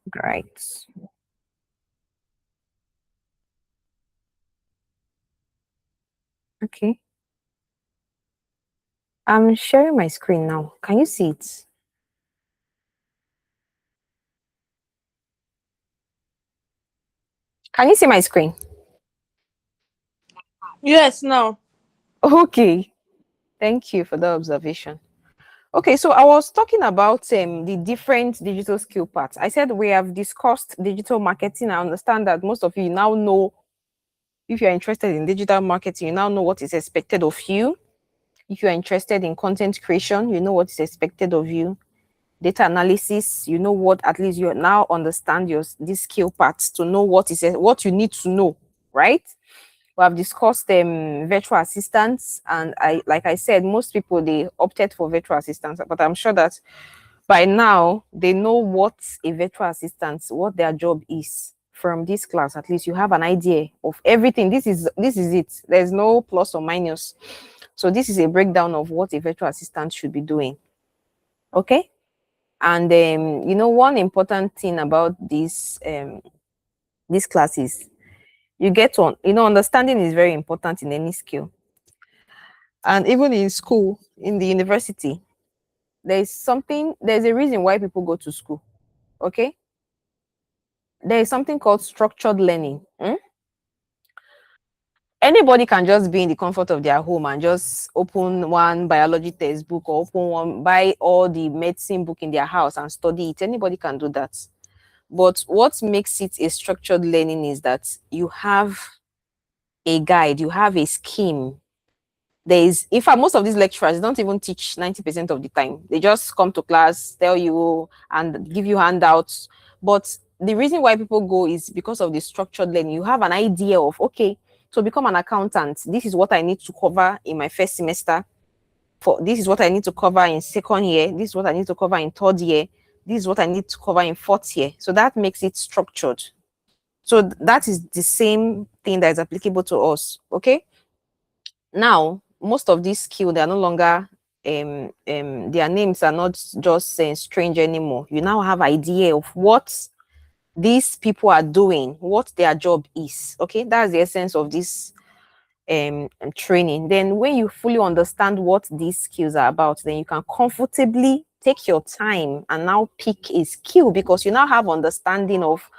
Great. Okay. I'm sharing my screen now. Can you see it? Can you see my screen? Yes, no. Okay. Thank you for the observation. Okay, so I was talking about the different digital skill parts. I said we have discussed digital marketing. I understand that most of you now know, if you're interested in digital marketing, you now know what is expected of you. If you're interested in content creation, you know what is expected of you. Data analysis, you know what, at least you now understand your these skill parts to know what you need to know, right? We have discussed virtual assistants, and I, like I said, most people they opted for virtual assistants, but I'm sure that by now they know what a virtual assistant, what their job is. From this class, at least you have an idea of everything. This is it. There's no plus or minus. So this is a breakdown of what a virtual assistant should be doing. Okay. And one important thing about these classes, you get on, understanding is very important in any skill. And even in school, in the university, there's a reason why people go to school. Okay. There is something called structured learning. Anybody can just be in the comfort of their home and just open one biology textbook or open one, buy all the medicine book in their house and study it. Anybody can do that. But what makes it a structured learning is that you have a guide, you have a scheme. There is, in fact, most of these lecturers don't even teach 90% of the time. They just come to class, tell you, and give you handouts. But the reason why people go is because of the structured learning. You have an idea of, okay, to become an accountant, this is what I need to cover in my first semester. For this is what I need to cover in second year. This is what I need to cover in third year. This is what I need to cover in fourth year. So that makes it structured. So that is the same thing that is applicable to us. Okay. Now, most of these skills, they are no longer their names are not just strange anymore. You now have idea of what these people are doing, what their job is. Okay, that's the essence of this training. Then when you fully understand what these skills are about, then you can comfortably take your time and now pick a skill because you now have understanding of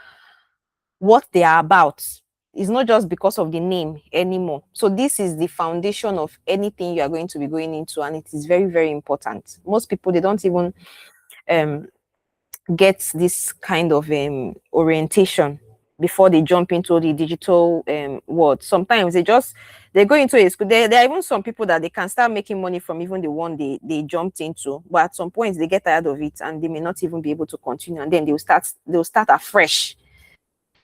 what they are about. It's not just because of the name anymore. So this is the foundation of anything you are going to be going into, and it is very, very important. Most people they don't even um, get this kind of orientation before they jump into the digital world. Sometimes they go into a school. There are even some people that they can start making money from even the one they jumped into, but at some point they get tired of it and they may not even be able to continue, and then they'll start afresh.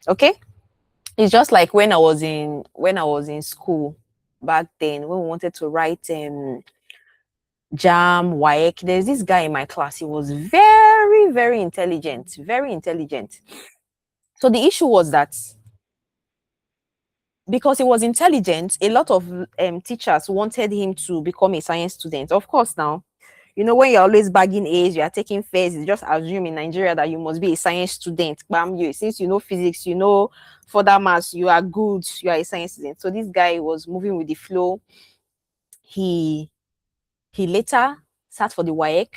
Okay. It's just like when I was in school back then, when we wanted to write jam WAEC. There's this guy in my class. He was very, very intelligent, very intelligent. So the issue was that because he was intelligent, a lot of teachers wanted him to become a science student. Of course, now, when you're always bagging A's, you are taking first, you just assume in Nigeria that you must be a science student. Bam, since you know physics, further maths, you are good, you are a science student. So this guy was moving with the flow. He he later sat for the WAEC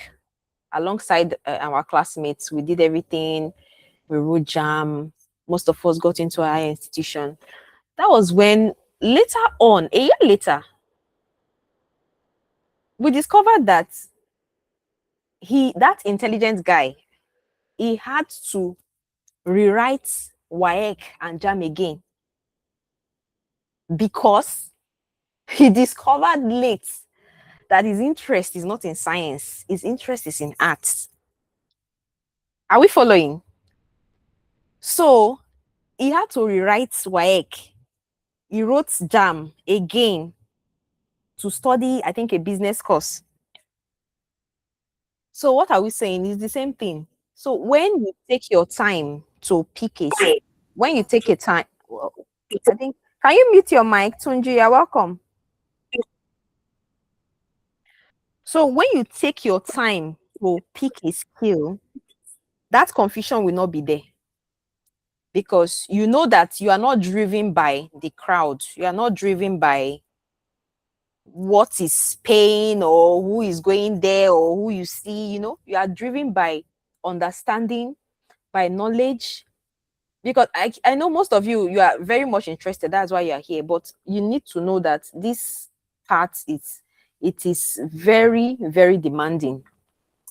alongside our classmates. We did everything. We wrote jam. Most of us got into a higher institution. That was when later on, a year later, we discovered that that intelligent guy, he had to rewrite WAEC and jam again because he discovered late that his interest is not in science, his interest is in arts. Are we following? So he had to rewrite WAEC. He wrote jam again to study, I think, a business course. So what are we saying? It's the same thing. So when you take your time to pick a, when you take a time, well, I think, can you mute your mic, Tunji? You're welcome. So when you take your time to pick a skill, that confusion will not be there, because you know that you are not driven by the crowd. You are not driven by what is paying or who is going there or who you see. You are driven by understanding, by knowledge. Because I know most of you are very much interested. That's why you are here. But you need to know that this part it is very, very demanding.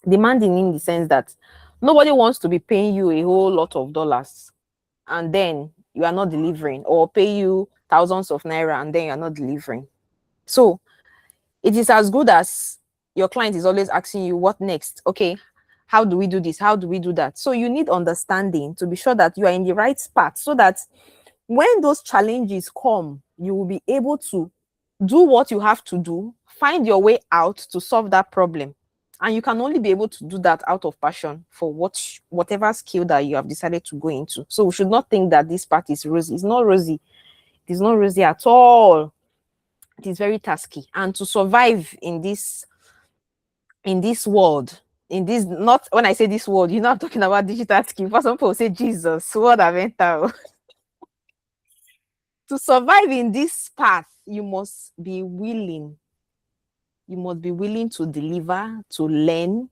Demanding in the sense that nobody wants to be paying you a whole lot of dollars and then you are not delivering, or pay you thousands of naira and then you are not delivering. So it is as good as your client is always asking you, what next? Okay, how do we do this? How do we do that? So you need understanding to be sure that you are in the right path, so that when those challenges come, you will be able to do what you have to do, find your way out to solve that problem. And you can only be able to do that out of passion for whatever skill that you have decided to go into. So we should not think that this part is rosy. It's not rosy. It is not rosy at all. It is very tasky. And to survive in this world, not when I say this world, I'm talking about digital skill. For some people say Jesus, what I meant out. To survive in this path, you must be willing. You must be willing to deliver, to learn,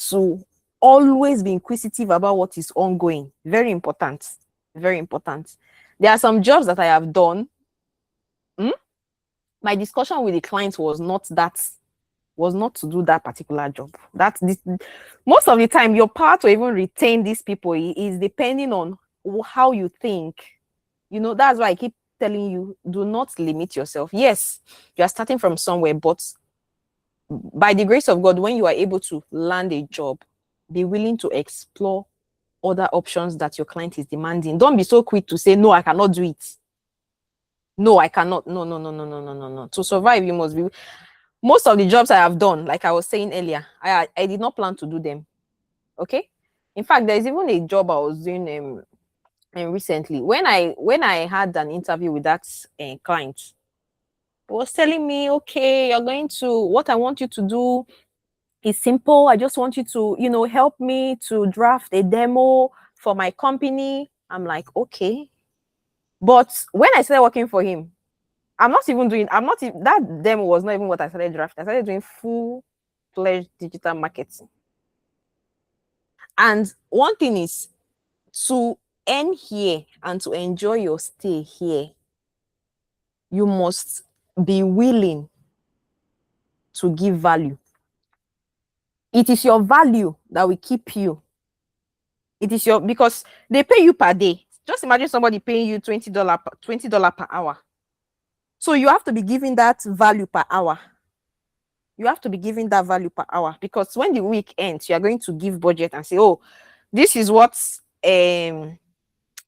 to always be inquisitive about what is ongoing. Very important. Very important. There are some jobs that I have done. My discussion with the client was not to do that particular job. Most of the time, your power to even retain these people is depending on how you think. That's why I keep telling you, do not limit yourself. Yes, you are starting from somewhere, but by the grace of God, when you are able to land a job, be willing to explore other options that your client is demanding. Don't be so quick to say, no, I cannot do it. No, I cannot. No, no, no, no, no, no, no, no. To survive, you must be. Most of the jobs I have done, like I was saying earlier, I did not plan to do them. Okay. In fact, there's even a job I was doing recently. When I had an interview with that client, he was telling me, okay, what I want you to do is simple. I just want you to, help me to draft a demo for my company. I'm like, okay. But when I started working for him, that demo was not even what I started drafting. I started doing full-fledged digital marketing. And one thing is, to earn here and to enjoy your stay here, you must be willing to give value. It is your value that will keep you. Because they pay you per day. Just imagine somebody paying you $20 per hour. So you have to be giving that value per hour. You have to be giving that value per hour, because when the week ends, you are going to give budget and say, oh, this is what I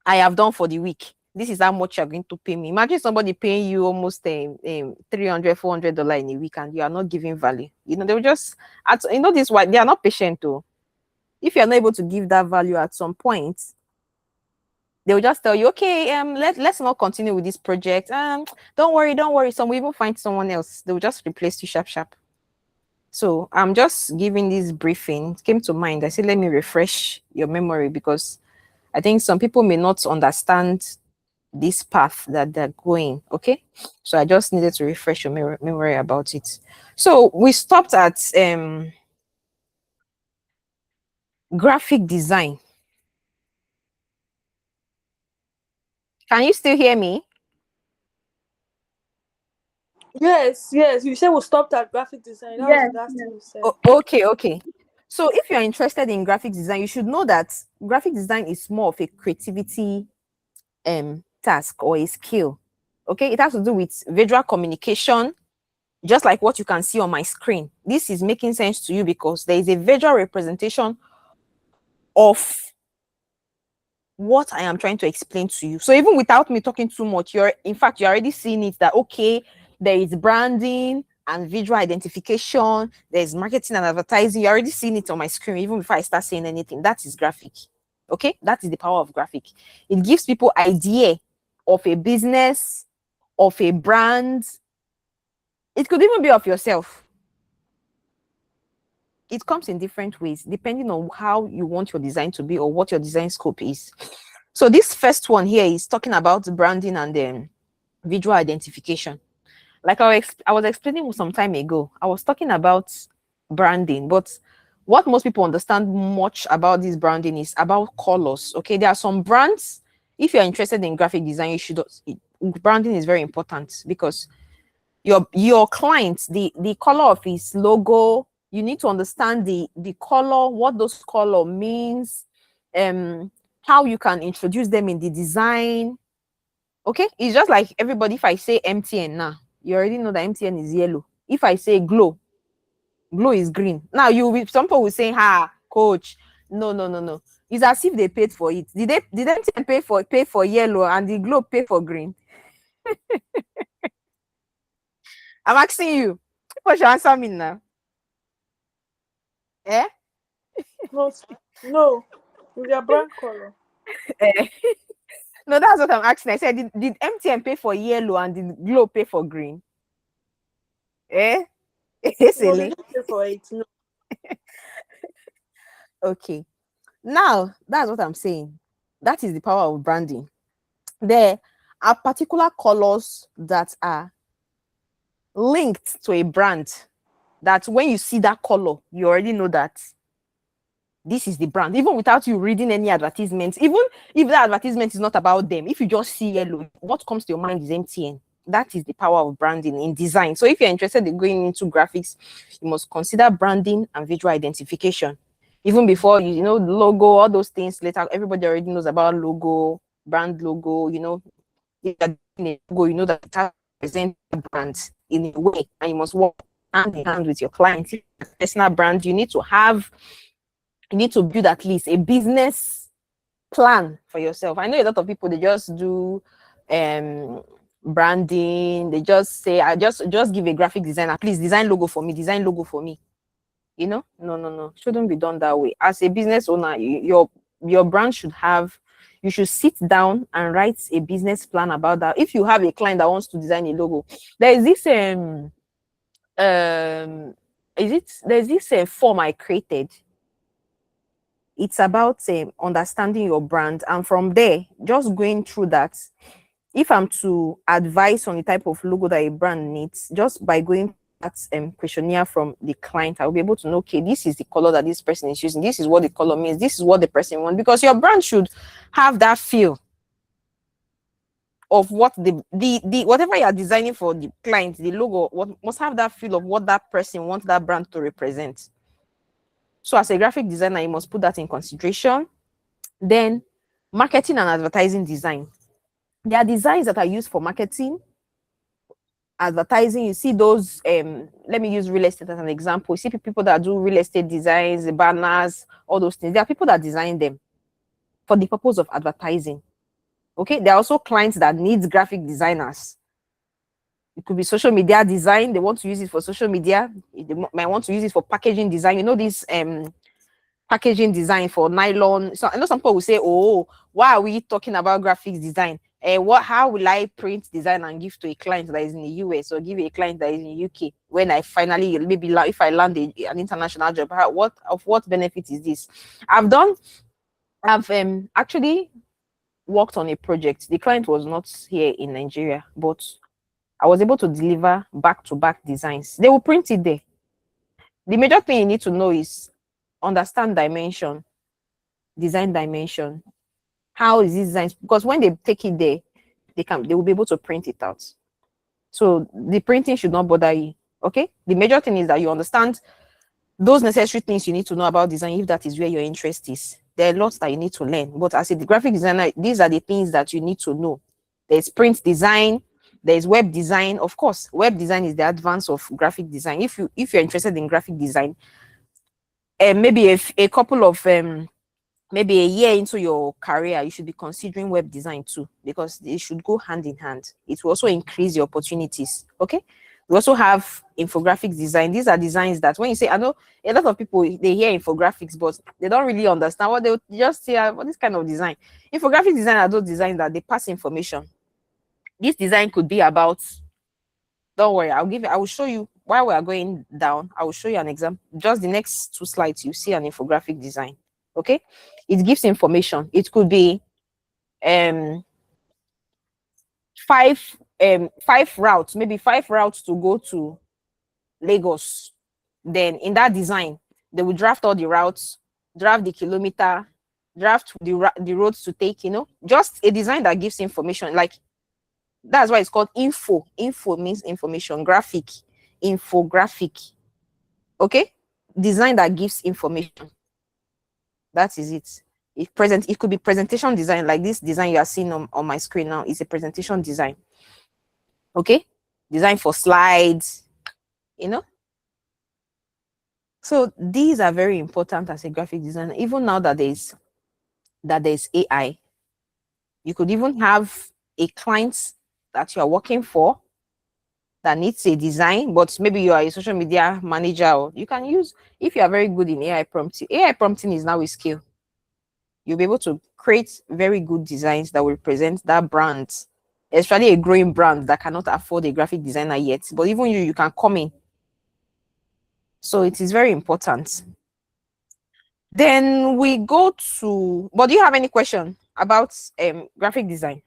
have done for the week. This is how much you're going to pay me. Imagine somebody paying you almost $300, $400 in a week, and you are not giving value. They will just, this why they are not patient though. If you're not able to give that value at some point, they will just tell you, okay, let's not continue with this project. Don't worry. Some will even find someone else. They will just replace you sharp. So I'm just giving this briefing. It came to mind. I said, let me refresh your memory, because I think some people may not understand this path that they're going. Okay. So I just needed to refresh your memory about it. So we stopped at graphic design. Can you still hear me? Yes. You said we stopped at graphic design. That was the last thing you said. Okay. So if you're interested in graphic design, you should know that graphic design is more of a creativity task or a skill. Okay, it has to do with visual communication, just like what you can see on my screen. This is making sense to you because there is a visual representation of what I am trying to explain to you. So even without me talking too much, you're already seeing it, that okay, there is branding and visual identification, there's marketing and advertising. You're already seeing it on my screen even before I start saying anything. That is graphic. Okay, that is the power of graphic. It gives people idea of a business, of a brand. It could even be of yourself. it comes in different ways depending on how you want your design to be or what your design scope is. So this first one here is talking about branding and then visual identification. Like I was explaining some time ago, I was talking about branding, but what most people understand much about this branding is about colors. Okay, there are some brands. If you're interested in graphic design, you should branding is very important because your client, the color of his logo, you need to understand the color, what those color means, how you can introduce them in the design. Okay, it's just like everybody. If I say MTN now, you already know that MTN is yellow. If I say glow, glow is green. Now some people will say, "Ha, coach, no, no, no, no." It's as if they paid for it. Did MTN pay for yellow and the glow pay for green? I'm asking you. What should answer me now? Eh? No, no, with their brand color. Eh? No, that's what I'm asking. I said, did MTN pay for yellow and did glow pay for green? Eh? No, they Silly. didn't pay for it. No. Okay. Now, that's what I'm saying. That is the power of branding. There are particular colors that are linked to a brand that when you see that color, you already know that this is the brand, even without you reading any advertisements. Even if the advertisement is not about them, if you just see yellow, what comes to your mind is MTN. That is the power of branding in design. So if you're interested in going into graphics, you must consider branding and visual identification. Even before you know logo, all those things later, everybody already knows about logo, brand logo, if you're doing a logo, you know that it has to represent the brand in a way, and you must work hand in hand with your clients. Personal brand, you need to build at least a business plan for yourself. I know a lot of people, they just do branding. They just say, I just give a graphic designer, please design logo for me, design logo for me. No, no, no. Shouldn't be done that way. As a business owner, your brand should have, you should sit down and write a business plan about that. If you have a client that wants to design a logo, there is this there's this form I created. It's about understanding your brand, and from there, just going through that. If I'm to advise on the type of logo that a brand needs, just by going that questionnaire from the client, I'll be able to know, okay, this is the color that this person is using. This is what the color means. This is what the person wants, because your brand should have that feel of what the whatever you are designing for the client, the logo must have that feel of what that person wants that brand to represent. So as a graphic designer, you must put that in consideration. Then marketing and advertising design. There are designs that are used for marketing, advertising. You see those, let me use real estate as an example. You see people that do real estate designs, the banners, all those things. There are people that design them for the purpose of advertising. Okay, there are also clients that need graphic designers. It could be social media design. They want to use it for social media. They might want to use it for packaging design. You know, this packaging design for nylon. So I know some people will say, oh, why are we talking about graphics design? How will I print design and give to a client that is in the US or give a client that is in the UK when I finally, maybe if I land an international job? What benefit is this? I've actually worked on a project. The client was not here in Nigeria, but I was able to deliver back-to-back designs. They will print it there. The major thing you need to know is understand dimension, design dimension. How is this design? Because when they take it there, they will be able to print it out. So the printing should not bother you. Okay. The major thing is that you understand those necessary things you need to know about design, if that is where your interest is. There are lots that you need to learn. But as a graphic designer, these are the things that you need to know. There's print design, there's web design. Of course, web design is the advance of graphic design. If you're interested in graphic design, maybe a couple of maybe a year into your career, you should be considering web design too, because it should go hand in hand. It will also increase your opportunities. Okay. We also have infographics design. These are designs that when you say, I know a lot of people, they hear infographics, but they don't really understand what they just say, what this kind of design. Infographic design are those designs that they pass information. This design could be about, don't worry, I will show you while we are going down, I will show you an example. Just the next 2 slides, you see an infographic design. Okay, it gives information. It could be um 5 routes, maybe 5 routes to go to Lagos. Then in that design, they will draft all the routes, draft the kilometer, draft the roads to take, just a design that gives information. Like, that's why it's called info. Info means information. Graphic, infographic. Okay, design that gives information. That is it. It could be presentation design, like this design you are seeing on my screen now is a presentation design. Okay, design for slides, So these are very important as a graphic designer. Even now that there's AI, you could even have a client that you are working for that needs a design, but maybe you are a social media manager, or you can use, if you are very good in AI prompting. AI prompting is now a skill. You'll be able to create very good designs that will represent that brand, especially a growing brand that cannot afford a graphic designer yet. But even you can come in. So it is very important. Then we go to, but do you have any question about graphic design?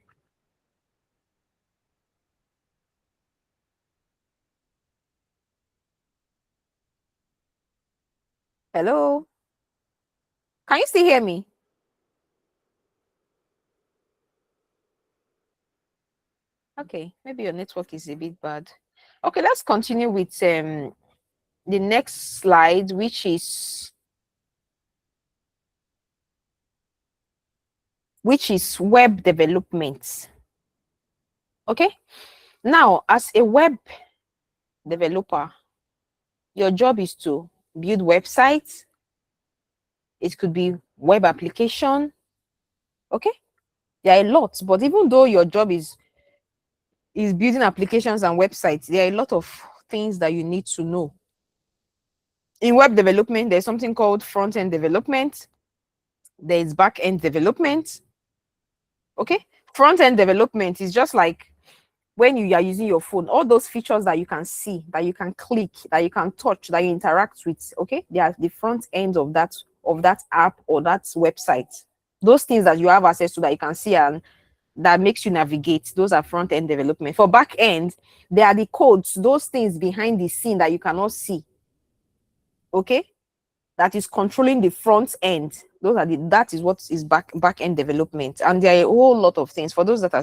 Hello? Can you still hear me? Okay, maybe your network is a bit bad. Okay, let's continue with the next slide, which is web development. Okay, now as a web developer, your job is to build websites. It could be web application. Okay, there are a lot, but even though your job is building applications and websites, there are a lot of things that you need to know. In web development, there's something called front-end development. There is back-end development. Okay, front-end development is just like when you are using your phone, all those features that you can see, that you can click, that you can touch, that you interact with. Okay, they are the front end of that app or that website. Those things that you have access to, that you can see and that makes you navigate, those are front-end development. For back-end, they are the codes, those things behind the scene that you cannot see. Okay, that is controlling the front end. That is what is back-end development. And there are a whole lot of things. For those that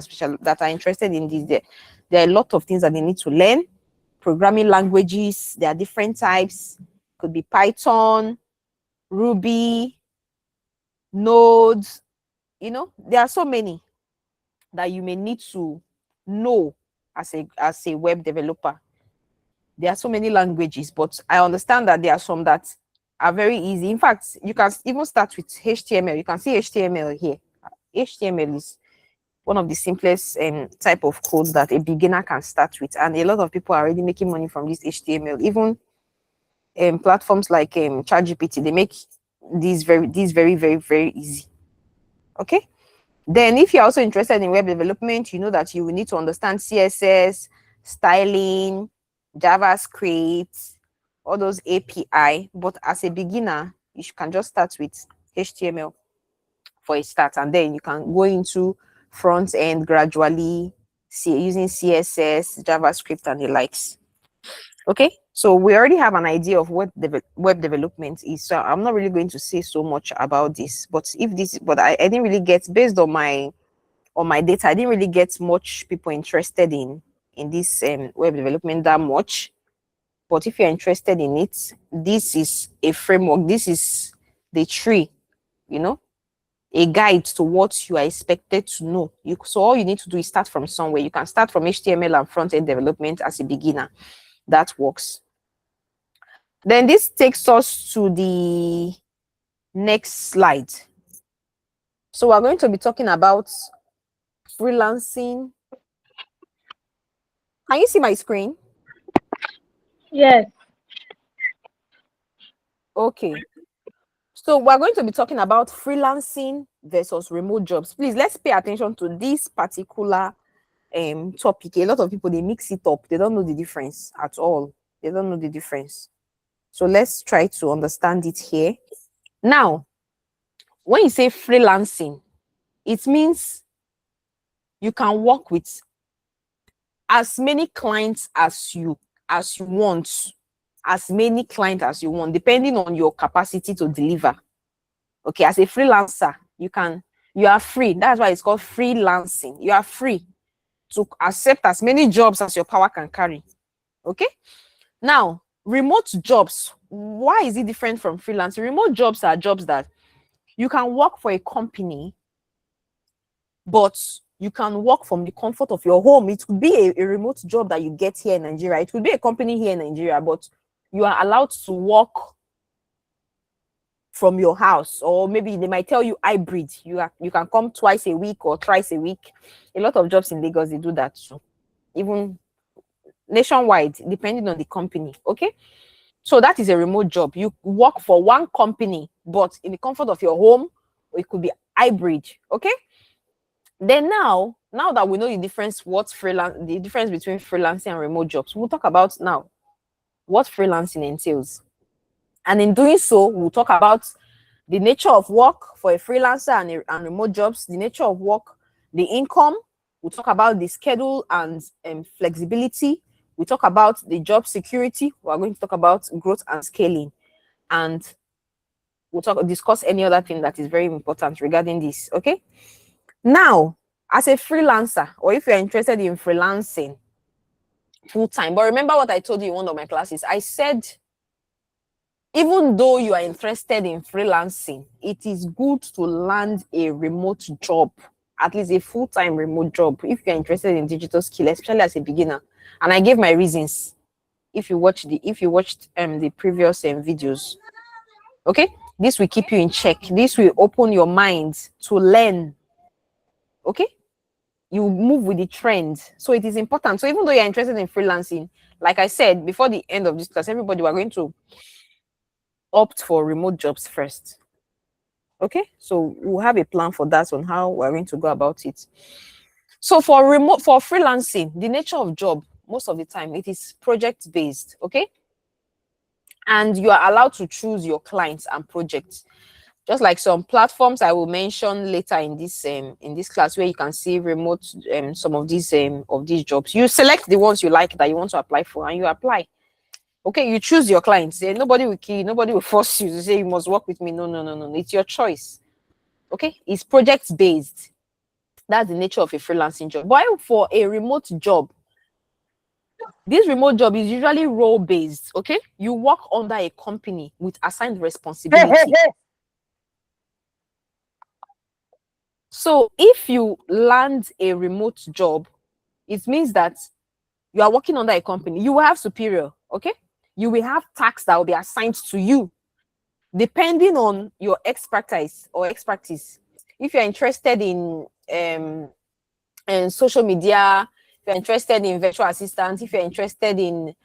are interested in this, there are a lot of things that they need to learn. Programming languages, there are different types. Could be Python, Ruby, Node. There are so many that you may need to know as a web developer. There are so many languages, but I understand that there are some that are very easy. In fact, you can even start with HTML. You can see HTML here. HTML is one of the simplest type of code that a beginner can start with, and a lot of people are already making money from this HTML. Even platforms like ChatGPT, they make these very, very, very easy. Okay. Then, if you're also interested in web development, you know that you will need to understand CSS, styling, JavaScript, all those API. But as a beginner, you can just start with HTML for a start, and then you can go into front end gradually, using CSS, JavaScript, and the likes. Okay, so we already have an idea of what web development is. So I'm not really going to say so much about this. But I didn't really get, based on my data, I didn't really get much people interested in this web development that much. But if you're interested in it, this is a framework. This is the tree, a guide to what you are expected to know. So all you need to do is start from somewhere. You can start from HTML and front-end development as a beginner. That works. Then this takes us to the next slide. So we're going to be talking about freelancing. Can you see my screen? Yes. Okay. So we're going to be talking about freelancing versus remote jobs. Please, let's pay attention to this particular topic. A lot of people, they mix it up. They don't know the difference at all. They don't know the difference. So let's try to understand it here. Now, when you say freelancing, it means you can work with as many clients as you want, as many clients as you want, depending on your capacity to deliver. Okay, as a freelancer, you are free. That's why it's called freelancing. You are free to accept as many jobs as your power can carry. Okay. Now, remote jobs, why is it different from freelancing? Remote jobs are jobs that you can work for a company, but you can work from the comfort of your home. It could be a remote job that you get here in Nigeria. It could be a company here in Nigeria, but you are allowed to work from your house, or maybe they might tell you hybrid. You can come twice a week or thrice a week. A lot of jobs in Lagos, they do that too, even nationwide, depending on the company. Okay, so that is a remote job. You work for one company, but in the comfort of your home, or it could be hybrid. Okay, then now that we know the difference, the difference between freelancing and remote jobs, we'll talk about now what freelancing entails. And in doing so, we'll talk about the nature of work for a freelancer and remote jobs, the nature of work, the income. We'll talk about the schedule and flexibility. We talk about the job security. We're going to talk about growth and scaling. And we'll discuss any other thing that is very important regarding this. Okay. Now, as a freelancer, or if you're interested in freelancing full-time, but remember what I told you in one of my classes. I said, even though you are interested in freelancing, it is good to land a remote job, at least a full-time remote job, if you're interested in digital skill, especially as a beginner. And I gave my reasons if you watched the previous videos. Okay, this will keep you in check. This will open your mind to learn. Okay, you move with the trend. So it is important. So even though you're interested in freelancing, like I said before the end of this class, everybody, we're going to opt for remote jobs first. Okay, so we'll have a plan for that on how we're going to go about it. So for freelancing, the nature of job, most of the time it is project based. Okay, and you are allowed to choose your clients and projects, just like some platforms I will mention later in this class, where you can see remote some of these jobs. You select the ones you like that you want to apply for, and you apply. Okay, you choose your clients. Nobody will kill you, nobody will force you to say you must work with me. No. It's your choice. Okay, it's project based. That's the nature of a freelancing job. While for a remote job, this remote job is usually role based. Okay, you work under a company with assigned responsibility. So if you land a remote job, it means that you are working under a company. You will have superior. Okay, you will have tasks that will be assigned to you depending on your expertise. If you're interested in social media, if you're interested in virtual assistants, if you're interested in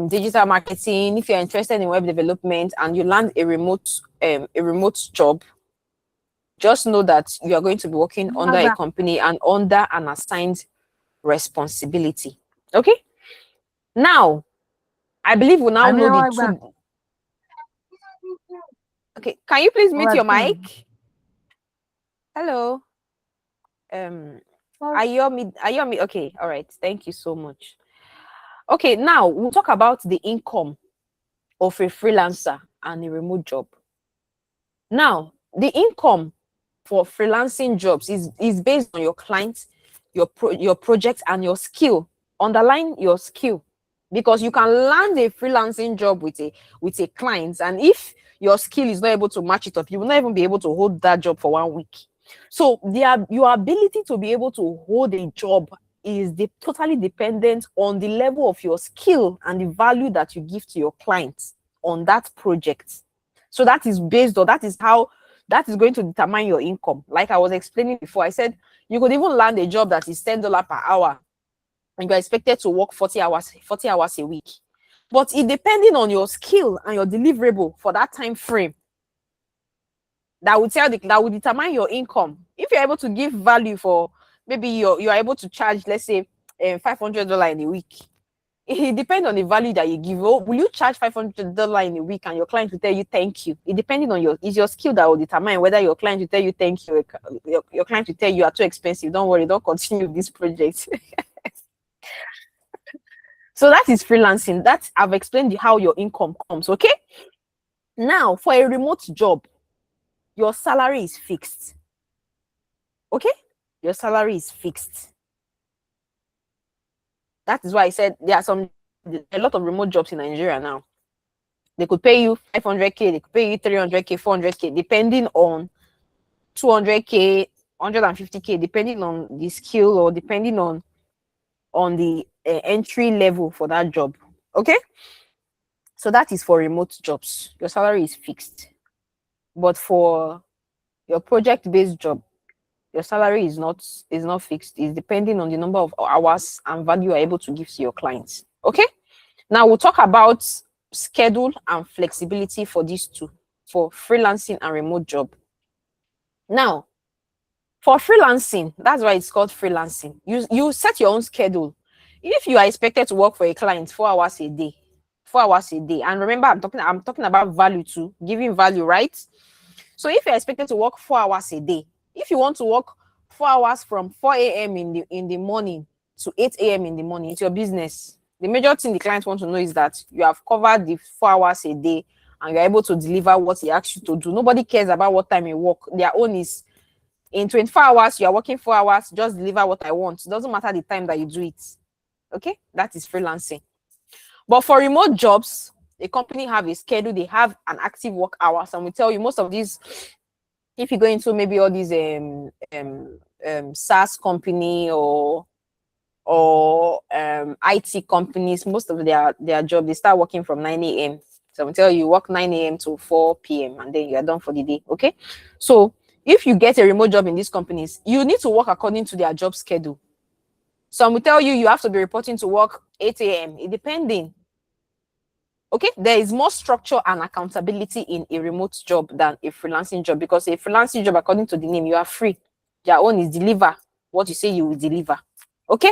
digital marketing, if you're interested in web development, and you land a remote job, just know that you are going to be working under a company and under an assigned responsibility. Okay. Now, I believe we now know the two. Okay, can you please mute your mic? Hello. Are you on me? Okay, all right. Thank you so much. Okay, now we'll talk about the income of a freelancer and a remote job. Now, the income for freelancing jobs is based on your clients, your project, and your skill. Underline your skill, because you can land a freelancing job with a client, and if your skill is not able to match it up, you will not even be able to hold that job for 1 week. So your ability to be able to hold a job is totally dependent on the level of your skill and the value that you give to your clients on that project. So that is going to determine your income. Like I was explaining before, I said you could even land a job that is $10 per hour, and you're expected to work 40 hours a week. But it depending on your skill and your deliverable for that time frame, that will determine your income. If you're able to give value for, maybe you're able to charge, let's say, $500 in a week, It depends on the value that you give. Oh, will you charge $500 in a week and your client will tell you thank you? It depends on it's your skill that will determine whether your client will tell you thank you. Your client will tell you are too expensive. Don't worry, don't continue this project. So that is freelancing. That I've explained how your income comes. Okay. Now, for a remote job, your salary is fixed. Okay? Your salary is fixed. That is why I said there are a lot of remote jobs in Nigeria now. They could pay you 500K, they could pay you 300K, 400K, depending on 200K, 150K, depending on the skill or depending on the entry level for that job. Okay? So that is for remote jobs. Your salary is fixed. But for your project-based job, your salary is not fixed. It's depending on the number of hours and value you are able to give to your clients. Okay. Now we'll talk about schedule and flexibility for these two, for freelancing and remote job. Now, for freelancing, that's why it's called freelancing. You set your own schedule. If you are expected to work for a client 4 hours a day, 4 hours a day, and remember I'm talking about value too, giving value, right? So if you're expected to work 4 hours a day, if you want to work 4 hours from 4 a.m. in the morning to 8 a.m. in the morning, it's your business. The major thing the client wants to know is that you have covered the 4 hours a day and you're able to deliver what he asks you to do. Nobody cares about what time you work. Their own is in 24 hours, you are working 4 hours, just deliver what I want. It doesn't matter the time that you do it. Okay, that is freelancing. But for remote jobs, a company have a schedule, they have an active work hours, and we tell you most of these, if you go into maybe all these SaaS company or IT companies, most of their job, they start working from 9 a.m. So we tell you work 9 a.m. to 4 p.m. and then you are done for the day. Okay. So if you get a remote job in these companies, you need to work according to their job schedule. Some will tell you have to be reporting to work 8 a.m. It depending. Okay, there is more structure and accountability in a remote job than a freelancing job, because a freelancing job, according to the name, you are free. Their own is deliver what you say you will deliver. Okay.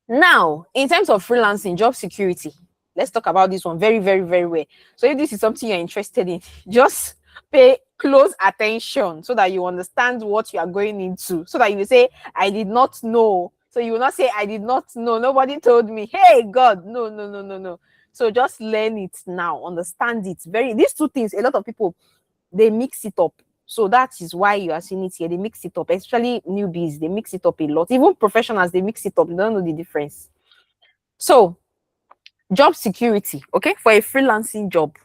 Now, in terms of freelancing, job security, let's talk about this one very, very, very well. So if this is something you're interested in, just pay close attention so that you understand what you are going into, so that you say, I did not know. So you will not say, I did not know. Nobody told me. Hey, God, no, no, no, no, no. So just learn it now, understand it. These two things, a lot of people, they mix it up. So that is why you are seeing it here. They mix it up, especially newbies. They mix it up a lot. Even professionals, they mix it up. They don't know the difference. So job security, okay, for a freelancing job,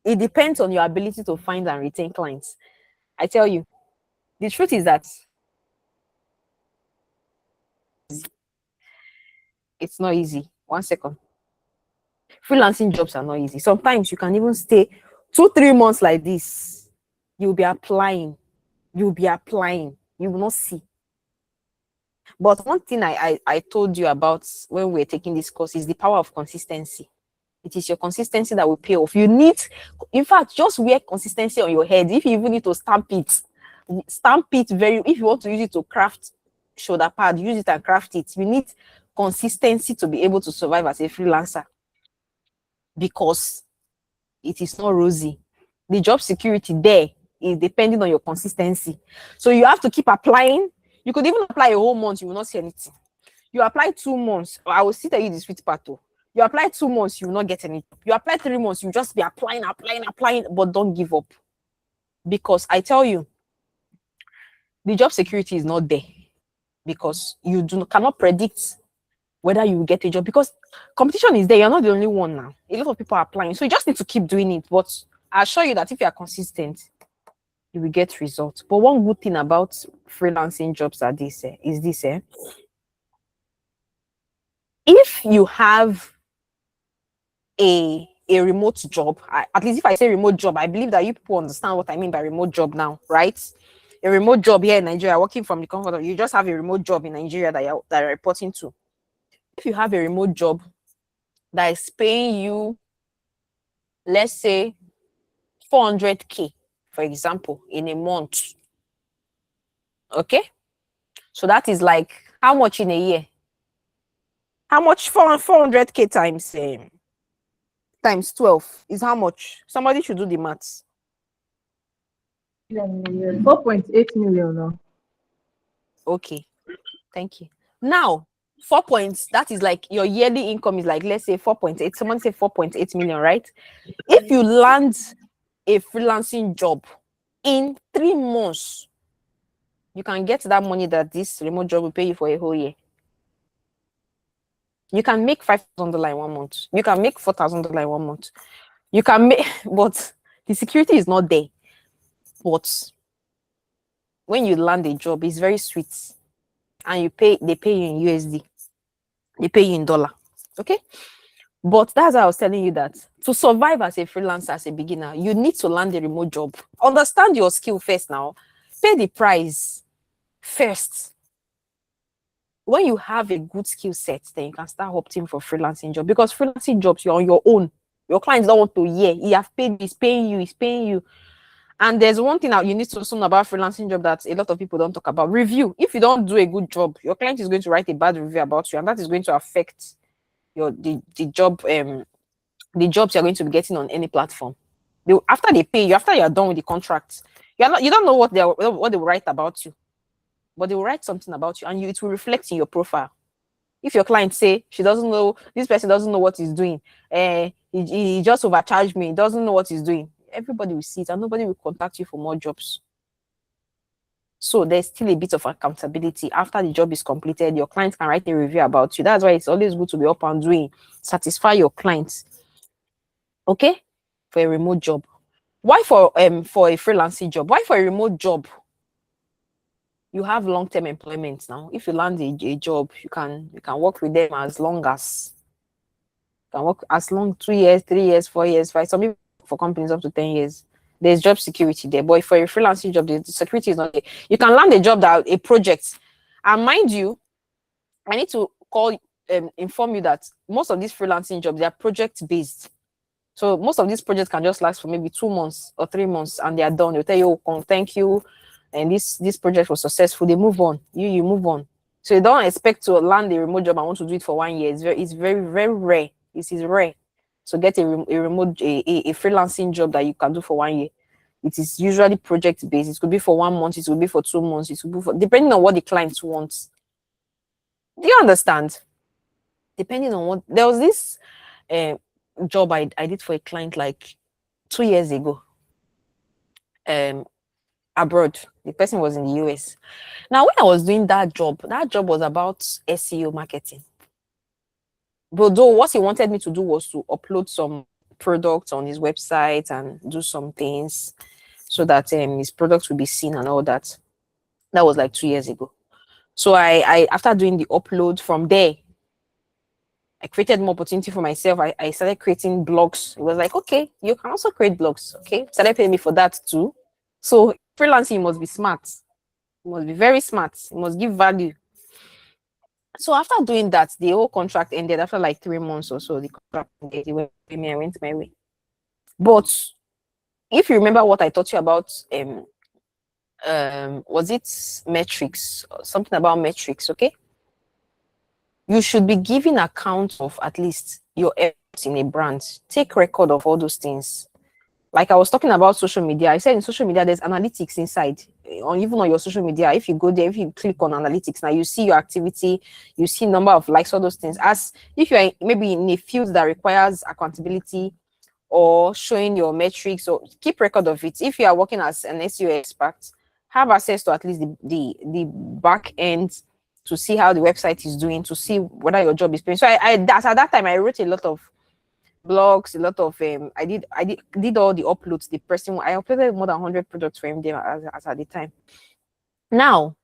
it depends on your ability to find and retain clients. I tell you, the truth is that it's not easy. 1 second. Freelancing jobs are not easy. Sometimes you can even stay 2-3 months like this. You'll be applying. You will not see. But one thing I told you about when we were taking this course is the power of consistency. It is your consistency that will pay off. You need, in fact, just wear consistency on your head. If you even need to stamp it if you want to use it to craft shoulder pad, use it and craft it. You need consistency to be able to survive as a freelancer, because it is not rosy. The job security there is depending on your consistency. So you have to keep applying. You could even apply a whole month, you will not see anything. You apply 2 months, I will still tell you the sweet part though. You apply 2 months, you will not get anything. You apply 3 months, you just be applying, but don't give up. Because I tell you, the job security is not there, because you cannot predict whether you will get a job, because competition is there. You're not the only one now. A lot of people are applying. So you just need to keep doing it. But I assure you that if you are consistent, you will get results. But one good thing about freelancing jobs is this. If you have a remote job, at least if I say remote job, I believe that you people understand what I mean by remote job now, right? A remote job here in Nigeria, working from the comfort of, you just have a remote job in Nigeria that you're reporting to. If you have a remote job that is paying you, let's say 400K, for example, in a month. Okay. So that is like how much in a year? How much? 400K times 12 is how much? Somebody should do the maths. 4.8 million now. Okay, thank you. Now, 4 points, that is like your yearly income is like, let's say 4.8. Someone say 4.8 million, right? If you land a freelancing job in 3 months, you can get that money that this remote job will pay you for a whole year. You can make $5,000 in 1 month. You can make $4,000 in 1 month. You can make, but the security is not there. But when you land a job, it's very sweet, and they pay you in USD, they pay you in dollar. Okay, but that's why I was telling you that to survive as a freelancer, as a beginner, you need to land a remote job. Understand your skill first. Now, pay the price first. When you have a good skill set, then you can start opting for freelancing job, because freelancing jobs, you're on your own. Your clients don't want to hear. He have paid, he's paying you. And there's one thing that you need to know about freelancing job that a lot of people don't talk about: review. If you don't do a good job, your client is going to write a bad review about you, and that is going to affect the jobs you're going to be getting on any platform. After they pay you, after you're done with the contract, you don't know what they will write about you, but they will write something about you, and it will reflect in your profile. If your client say she doesn't know, this person doesn't know what he's doing, he just overcharged me, he doesn't know what he's doing, everybody will see it, and nobody will contact you for more jobs. So there's still a bit of accountability. After the job is completed, your client can write a review about you. That's why it's always good to be up and doing, satisfy your clients. Okay, for a remote job. Why for a freelancing job? Why for a remote job? You have long-term employment now. If you land a job, you can work with them as long as 2 years, 3 years, 4 years, 5. Some people for companies up to 10 years. There's job security there. But for a freelancing job, the security is not there. You can land a job that a project. And mind you, I need to inform you that most of these freelancing jobs, they are project-based. So most of these projects can just last for maybe 2 months or 3 months, and they are done. They'll tell you, oh, thank you, and this project was successful. They move on. You move on. So you don't expect to land a remote job and want to do it for 1 year. It's very, very rare. It is rare. So get a freelancing job that you can do for 1 year. It is usually project based. It could be for 1 month. It could be for 2 months. It could be for, depending on what the client wants. Do you understand? Depending on what, there was this job I did for a client like 2 years ago. Abroad. The person was in the US. Now, when I was doing that job was about SEO marketing. But though what he wanted me to do was to upload some products on his website and do some things so that his products will be seen and all that. That was like 2 years ago. So I after doing the upload from there, I created more opportunity for myself. I started creating blogs. It was like, okay, you can also create blogs. Okay, started paying me for that too. So freelancing must be smart. It must be very smart. It must give value. So after doing that, the whole contract ended after like 3 months or so. The contract ended. They went with me. I went my way. But if you remember what I taught you about, was it metrics? Something about metrics, okay? You should be giving account of at least your efforts in a brand. Take record of all those things. Like I was talking about social media, I said in social media, there's analytics inside. Even on your social media, if you go there, if you click on analytics, now you see your activity, you see number of likes, all those things. As if you're maybe in a field that requires accountability or showing your metrics, or keep record of it. If you are working as an SEO expert, have access to at least the back end to see how the website is doing, to see whether your job is paying. So at that time I wrote a lot of blogs, a lot of I did all the uploads. The person, I uploaded more than 100 products for him there as at the time. Now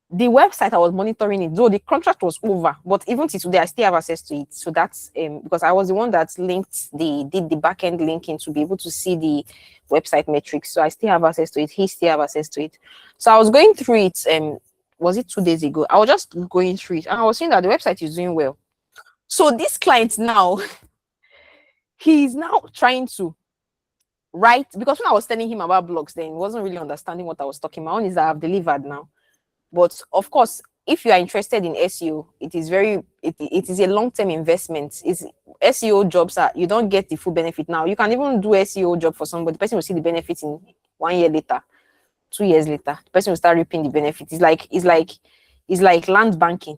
the website, I was monitoring it, though the contract was over, but even today I still have access to it. So that's because I was the one that did the back end linking to be able to see the website metrics. So I still have access to it. He still have access to it. So I was going through it. Was it 2 days ago? I was just going through it, and I was seeing that the website is doing well. So this client now, he's now trying to write, because when I was telling him about blogs, then he wasn't really understanding what I was talking about. One is that I've delivered now. But of course, if you are interested in SEO, it is it is a long-term investment. Is SEO jobs are, you don't get the full benefit now. You can even do SEO job for somebody, the person will see the benefits in 1 year later, 2 years later, the person will start reaping the benefits. It's like land banking.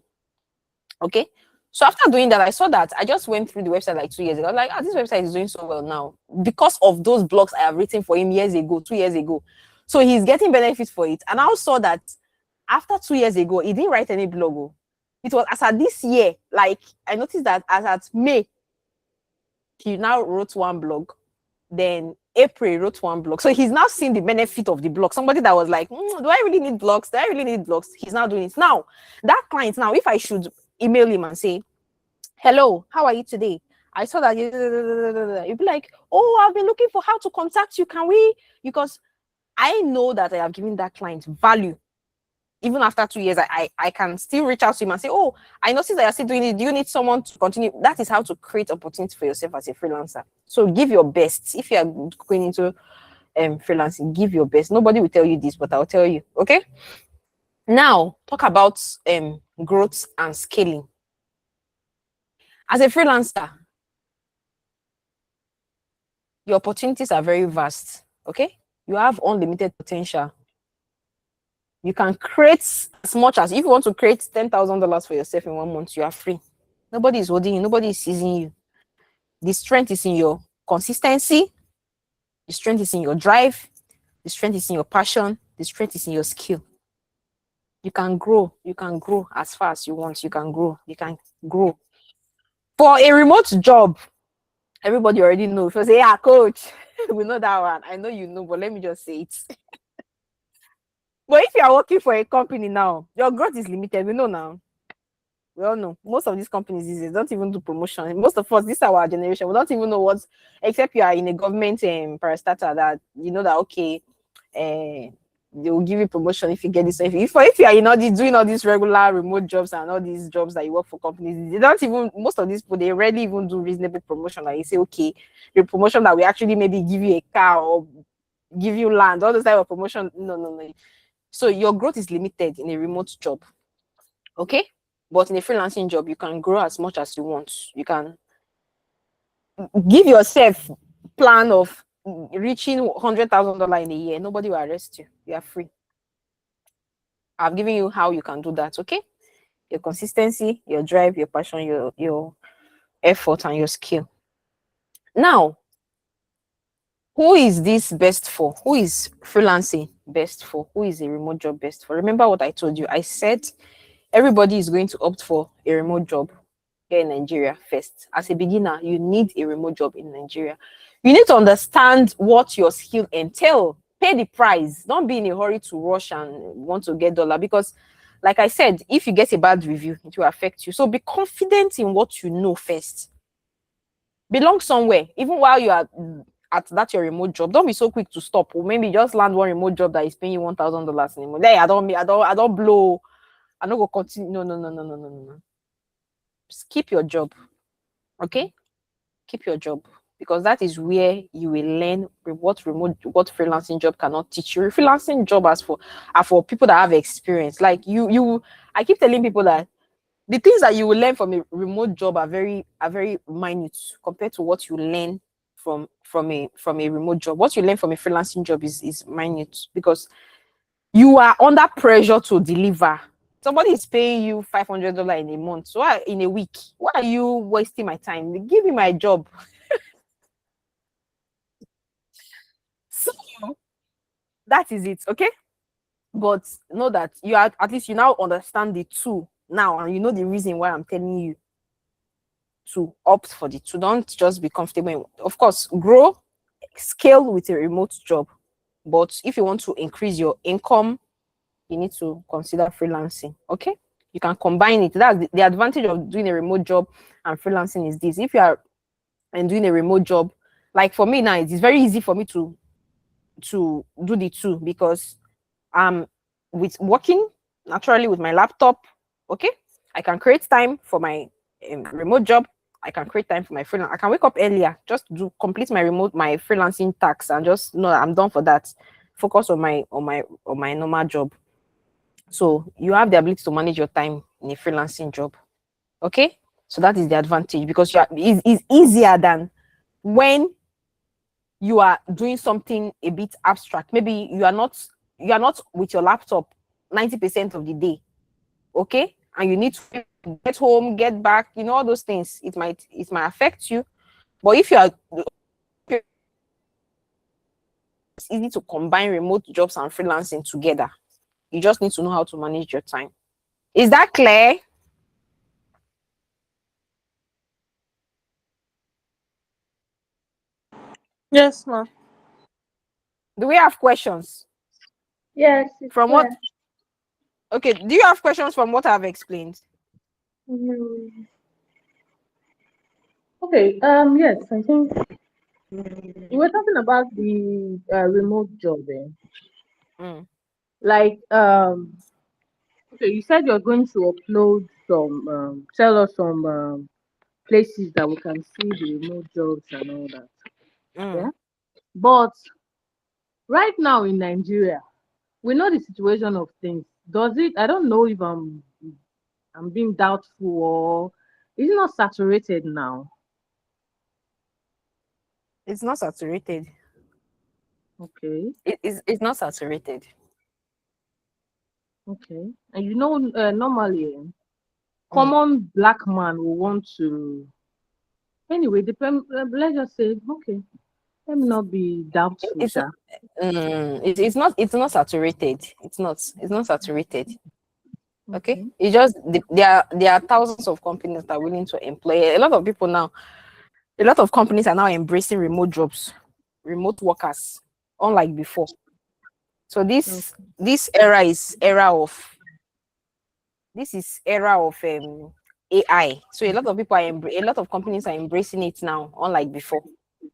Okay. So after doing that, I saw that I just went through the website like 2 years ago. I was like, this website is doing so well now because of those blogs I have written for him years ago, 2 years ago. So he's getting benefits for it. And I also saw that after 2 years ago, he didn't write any blog. It was as at this year, like I noticed that as at May, he now wrote one blog. Then April he wrote one blog. So he's now seeing the benefit of the blog. Somebody that was like, do I really need blogs? Do I really need blogs? He's now doing it. Now, that client, now, if I should email him and say, hello, how are you today? I saw that you'd be like, oh, I've been looking for how to contact you. Can we? Because I know that I have given that client value. Even after 2 years, I can still reach out to him and say, oh, I noticed that you're still doing it. Do you need someone to continue? That is how to create opportunity for yourself as a freelancer. So give your best. If you are going into freelancing, give your best. Nobody will tell you this, but I'll tell you. Okay. Now, talk about growth and scaling. As a freelancer, your opportunities are very vast. Okay. You have unlimited potential. You can create as much as, if you want to create $10,000 for yourself in 1 month, you are free. Nobody is holding you. Nobody is seizing you. The strength is in your consistency. The strength is in your drive. The strength is in your passion. The strength is in your skill. You can grow. You can grow as far as you want. You can grow. You can grow. For a remote job, everybody already knows. If you say, yeah, coach, we know that one. I know you know, but let me just say it. But if you are working for a company now, your growth is limited. We know now. We all know. Most of these companies these days don't even do promotion. Most of us, this is our generation. We don't even know what, except you are in a government parastatal that you know that, okay, they will give you promotion if you get this. If you are in all these, doing all these regular remote jobs and all these jobs that you work for companies, they don't even, most of these people, they rarely even do reasonable promotion. Like you say, okay, the promotion that we actually maybe give you a car or give you land, all those type of promotion. No. So your growth is limited in a remote job, okay? But in a freelancing job, you can grow as much as you want. You can give yourself plan of reaching $100,000 in a year. Nobody will arrest you. You are free. I've given you how you can do that, okay? Your consistency, your drive, your passion, your effort, and your skill. Now, who is this best for? Who is freelancing best for? Who is a remote job best for? Remember what I told you. I said everybody is going to opt for a remote job here in Nigeria first. As a beginner, you need a remote job in Nigeria. You need to understand what your skill entail. Pay the price. Don't be in a hurry to rush and want to get dollar, because like I said, if you get a bad review, it will affect you. So be confident in what you know first. Belong somewhere, even while you are at that your remote job. Don't be so quick to stop, or maybe just land one remote job that is paying you $1,000 anymore. Hey, I don't blow. I don't go continue. No. Just keep your job, okay? Keep your job, because that is where you will learn what freelancing job cannot teach you. Freelancing job are for people that have experience. Like you. I keep telling people that the things that you will learn from a remote job are very minute compared to what you learn from a remote job. What you learn from a freelancing job is minute, because you are under pressure to deliver. Somebody is paying you $500 in a month, so in a week. Why are you wasting my time? Give me my job. So that is it, okay? But know that you are, at least you now understand the two now, and you know the reason why I'm telling you to opt for the two. Don't just be comfortable. Of course, grow, scale with a remote job. But if you want to increase your income, you need to consider freelancing, okay? You can combine it. That's the advantage of doing a remote job and freelancing is this. If you are doing a remote job, like for me now, it is very easy for me to do the two, because with working naturally with my laptop, okay, I can create time for my remote job. I can create time for my freelance. I can wake up earlier just to complete my freelancing tasks and just know that I'm done for that. Focus on my normal job. So you have the ability to manage your time in a freelancing job. Okay, so that is the advantage, because it's easier than when you are doing something a bit abstract. Maybe you are not with your laptop 90% of the day. Okay, and you need to get home, get back, all those things. It might affect you. But if you are, it's easy to combine remote jobs and freelancing together. You just need to know how to manage your time. Is that clear? Yes, ma'am. Do we have questions Yes, it's from what? clear. Okay, do you have questions from what I've explained? Mm. Okay. Yes, I think we were talking about the remote job. Mm, Like, okay, you said you're going to upload some, tell us some places that we can see the remote jobs and all that. Yeah. mm. But right now in Nigeria, we know the situation of things. Does it? I don't know if I'm being doubtful, or is it not saturated now? It's not saturated. Okay. It's not saturated. Okay. And normally, Mm. common black man will want to. Anyway, depend. Let's just say, okay. Let me not be doubtful, It's not. Sha. It's not saturated. It's not saturated. Okay, Okay. it's just there are thousands of companies that are willing to employ a lot of people now. A lot of companies are now embracing remote jobs, remote workers, unlike before. So this is era of AI. So a lot of companies are embracing it now, unlike before.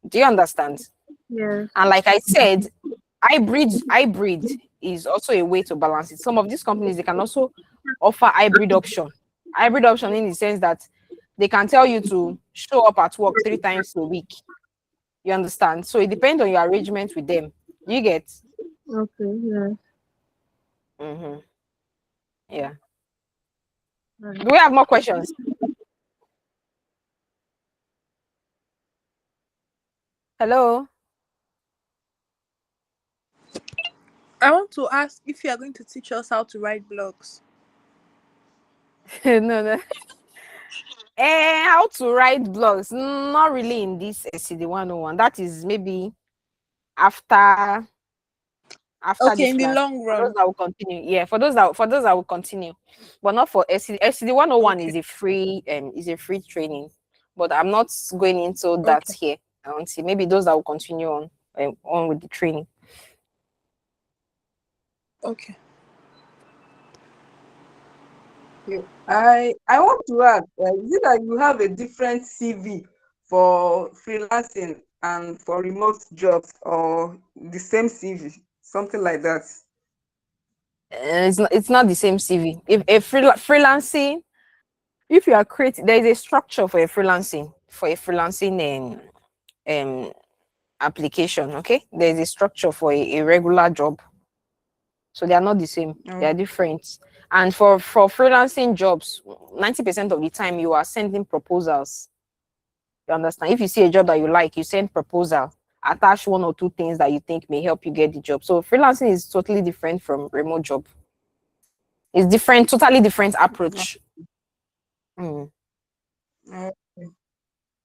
Do you understand? Yes. And like I said, hybrid is also a way to balance it. Some of these companies, they can also offer hybrid option in the sense that they can tell you to show up at work 3 times a week. You understand? So it depends on your arrangement with them. You get? Okay. Yes. Mm-hmm. Yeah. Right. Do we have more questions? Hello. I want to ask if you are going to teach us how to write blogs. No, no. How to write blogs? Not really in this SCD101. That is maybe after Okay, this in the class. long For those run. that will continue, yeah. For those that will continue, but not for SCD. SCD101 Okay. is a free training, but I'm not going into that Okay. here. I want to see maybe those that will continue on with the training. Okay. Okay. I want to ask, is it that you have a different CV for freelancing and for remote jobs, or the same CV, something like that? It's not the same CV. If a freelancing, if you are creating, there is a structure for a freelancing application. Okay, there is a structure for a regular job. So they are not the same. They No. are different. And for freelancing jobs, 90% of the time you are sending proposals. You understand? If you see a job that you like, you send proposal, attach one or two things that you think may help you get the job. So freelancing is totally different from remote job. It's different, totally different approach. Mm, No.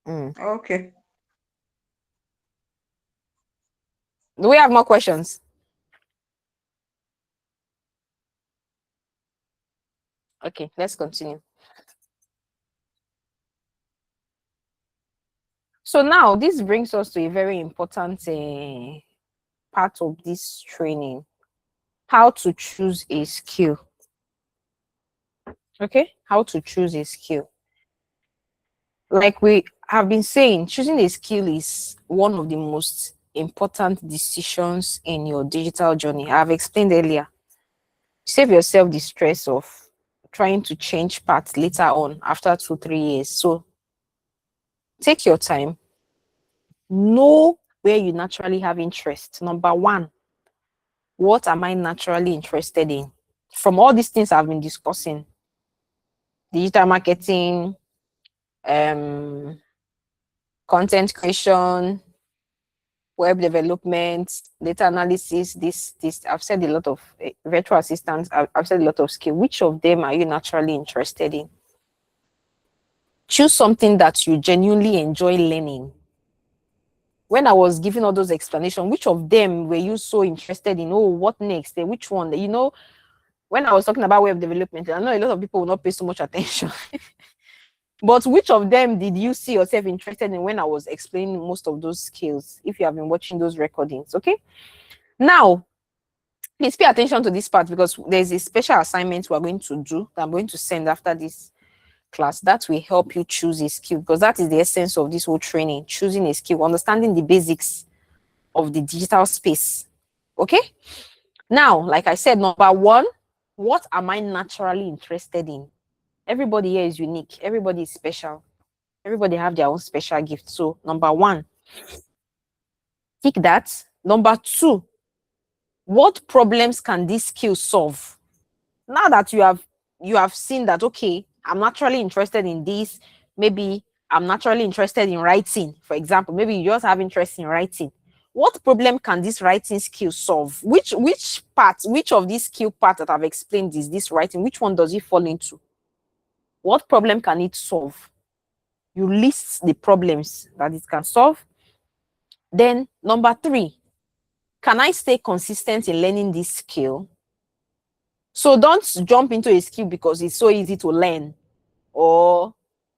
mm. Okay. Do we have more questions? Okay, let's continue. So now this brings us to a very important part of this training: how to choose a skill. Okay, how to choose a skill. Like we have been saying, choosing a skill is one of the most important decisions in your digital journey. I've explained earlier. Save yourself the stress of trying to change paths later on after 2, 3 years. So take your time, know where you naturally have interest. Number one, what am I naturally interested in? from all these things I've been discussing, digital marketing, content creation, web development, data analysis, this I've said a lot of virtual assistants, I've said a lot of skill. Which of them are you naturally interested in? Choose something that you genuinely enjoy learning. When I was giving all those explanations, which of them were you so interested in? Oh, what next? Which one? You know, when I was talking about web development, I know a lot of people will not pay so much attention. But which of them did you see yourself interested in when I was explaining most of those skills? If you have been watching those recordings, okay? Now, please pay attention to this part because there's a special assignment we're going to do that I'm going to send after this class that will help you choose a skill, because that is the essence of this whole training, choosing a skill, understanding the basics of the digital space. Okay? Now, like I said, number one, what am I naturally interested in? Everybody here is unique. Everybody is special. Everybody have their own special gift. So number one, tick that. Number two, what problems can this skill solve? Now that you have seen that, okay, I'm naturally interested in this. Maybe I'm naturally interested in writing, for example. Maybe you just have interest in writing. What problem can this writing skill solve? Which of these skill parts that I've explained is this writing? Which one does it fall into? What problem can it solve? You list the problems that it can solve. Then number three, can I stay consistent in learning this skill? So don't jump into a skill because it's so easy to learn, or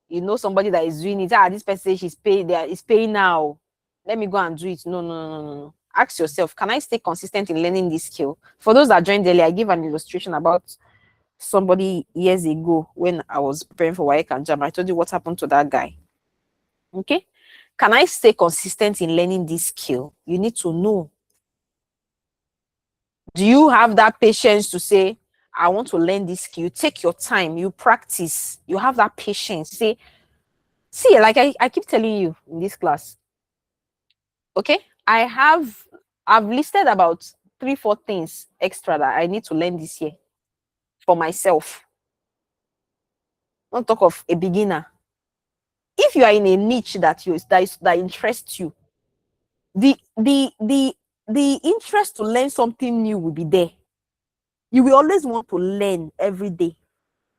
you know somebody that is doing it. This person she's paid, there is paying now. Let me go and do it. No. Ask yourself, can I stay consistent in learning this skill? For those that joined earlier, I give an illustration about somebody years ago when I was preparing for WAEC and JAM. I told you what happened to that guy. Okay, can I stay consistent in learning this skill? You need to know. Do you have that patience to say, I want to learn this skill? You take your time, you practice, you have that patience. Say, see, like I keep telling you in this class, okay, I've listed about 3-4 things extra that I need to learn this year for myself. Don't talk of a beginner. If you are in a niche that interests you, the interest to learn something new will be there. You will always want to learn every day.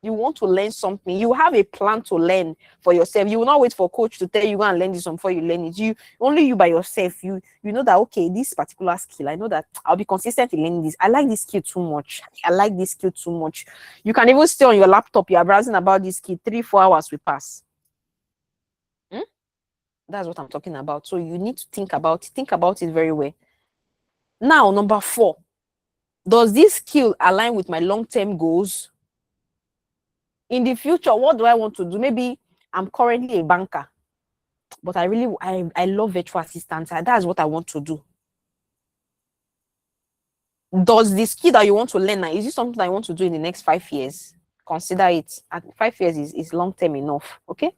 You want to learn something. You have a plan to learn for yourself. You will not wait for coach to tell you go and learn this one before you learn it. Only you by yourself. You know that, okay, this particular skill, I know that I'll be consistent in learning this. I like this skill too much. I like this skill too much. You can even stay on your laptop. You are browsing about this skill. 3-4 hours will pass. That's what I'm talking about. So you need to think about it very well. Now, number 4. Does this skill align with my long-term goals? In the future, what do I want to do? Maybe I'm currently a banker, but I love virtual assistants. That's what I want to do. Does the skill that you want to learn now, is it something I want to do in the next 5 years? Consider it. At 5 years is long-term enough, okay?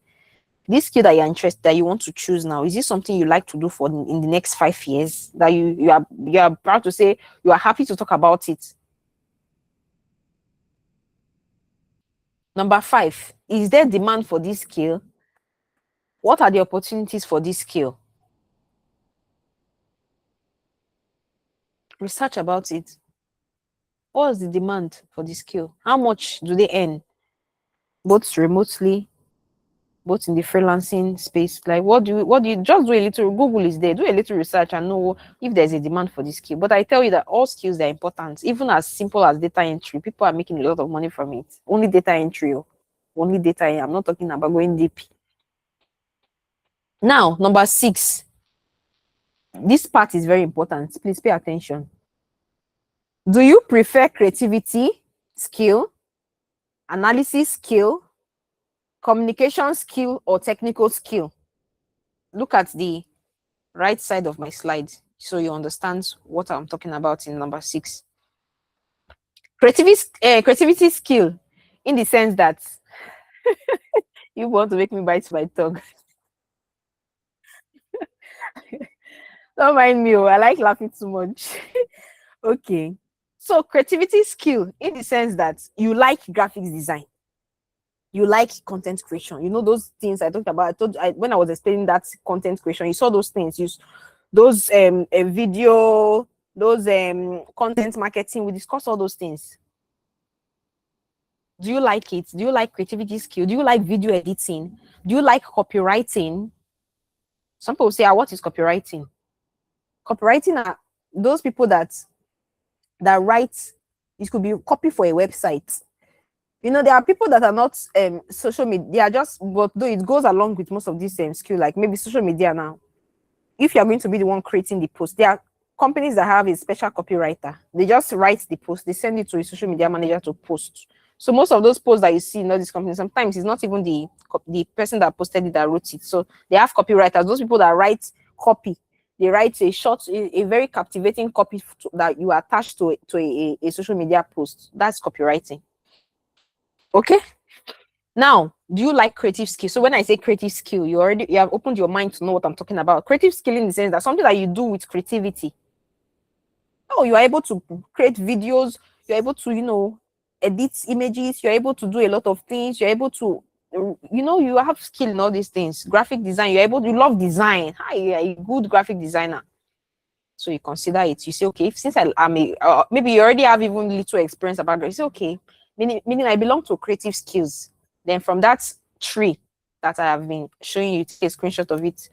This skill that you're interested, that you want to choose now, is this something you like to do for in the next 5 years? That you are proud to say you are happy to talk about it? Number 5, is there demand for this skill? What are the opportunities for this skill? Research about it. What is the demand for this skill? How much do they earn? Both remotely, both in the freelancing space. Like what do you just do a little? Google is there. Do a little research and know if there's a demand for this skill. But I tell you that all skills are important, even as simple as data entry. People are making a lot of money from it. Only data entry. Only data. I'm not talking about going deep. Now, number 6. This part is very important. Please pay attention. Do you prefer creativity skill, analysis skill, communication skill, or technical skill? Look at the right side of my slide so you understand what I'm talking about in number 6. Creativity skill, in the sense that you want to make me bite my tongue. Don't mind me, I like laughing too much. Okay, So creativity skill in the sense that you like graphics design, you like content creation. You know those things I talked about. When I was explaining that content creation, you saw those things. Those video, those content marketing. We discussed all those things. Do you like it? Do you like creativity skill? Do you like video editing? Do you like copywriting? Some people say, what is copywriting? Copywriting are those people that write. It could be copy for a website. You know, there are people that are not social media. They are just, but though it goes along with most of these skill, like maybe social media now. If you're going to be the one creating the post, there are companies that have a special copywriter. They just write the post, they send it to a social media manager to post. So most of those posts that you see in all these companies, sometimes it's not even the person that posted it that wrote it. So they have copywriters, those people that write copy. They write a very captivating copy that you attach to a social media post. That's copywriting. Okay. Now, do you like creative skill? So when I say creative skill, you have opened your mind to know what I'm talking about. Creative skill in the sense that something that you do with creativity. Oh, you are able to create videos. You're able to, edit images. You're able to do a lot of things. You're able to, you have skill in all these things. Graphic design. You love design. Hi, you're a good graphic designer. So you consider it. You say, okay, since maybe you already have even little experience about it. You say, okay, meaning I belong to creative skills. Then from that tree that I have been showing you, take a screenshot of it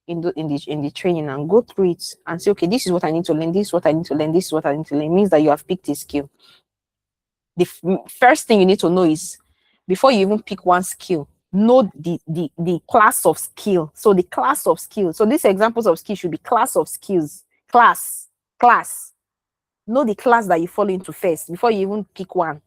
in the training and go through it and say, okay, this is what I need to learn. This is what I need to learn. This is what I need to learn. It means that you have picked a skill. The first thing you need to know is before you even pick one skill, know the class of skill. So the class of skills. So these examples of skills should be class of skills. Class. Know the class that you fall into first before you even pick one.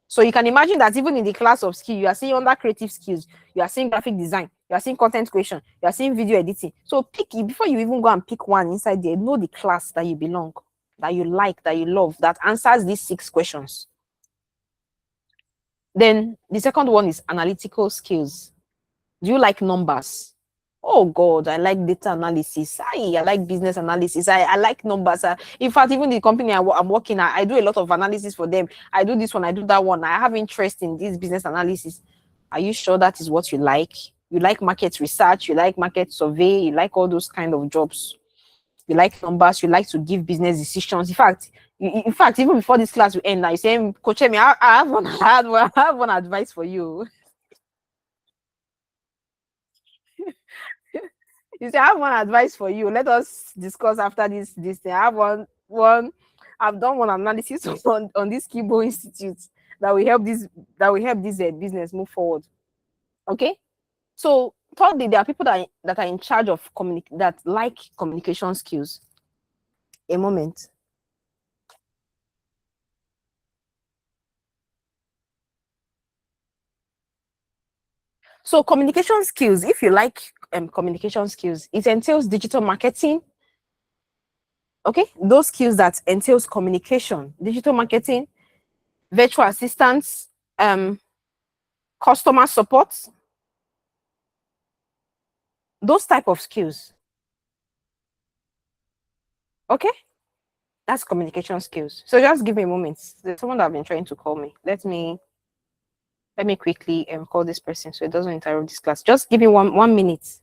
So you can imagine that even in the class of skill, you are seeing under creative skills, you are seeing graphic design, you are seeing content creation, you are seeing video editing. So pick it before you even go and pick one inside there. Know the class that you belong, that you like, that you love, that answers these 6 questions. Then the second one is analytical skills. Do you like numbers? Oh God, I like data analysis. I like business analysis. I like numbers. In fact, even the company I'm working at, I do a lot of analysis for them. I do this one, I do that one. I have interest in this business analysis. Are you sure that is what you like? You like market research, you like market survey, you like all those kind of jobs. You like numbers, you like to give business decisions. In fact, even before this class will end, now you say, Coach Emi, I have one advice for you. You say, I have one advice for you. Let us discuss after this thing. I have one. I've done one analysis on this SkillBow Institute that will help this business move forward. Okay. So thirdly, there are people that are in charge of that like communication skills. A moment. So communication skills, if you like communication skills, it entails digital marketing. Okay, those skills that entails communication, digital marketing, virtual assistants, customer support, those type of skills. Okay, that's communication skills. So just give me a moment. There's someone that have been trying to call me. Let me quickly call this person so it doesn't interrupt this class. Just give me one minute.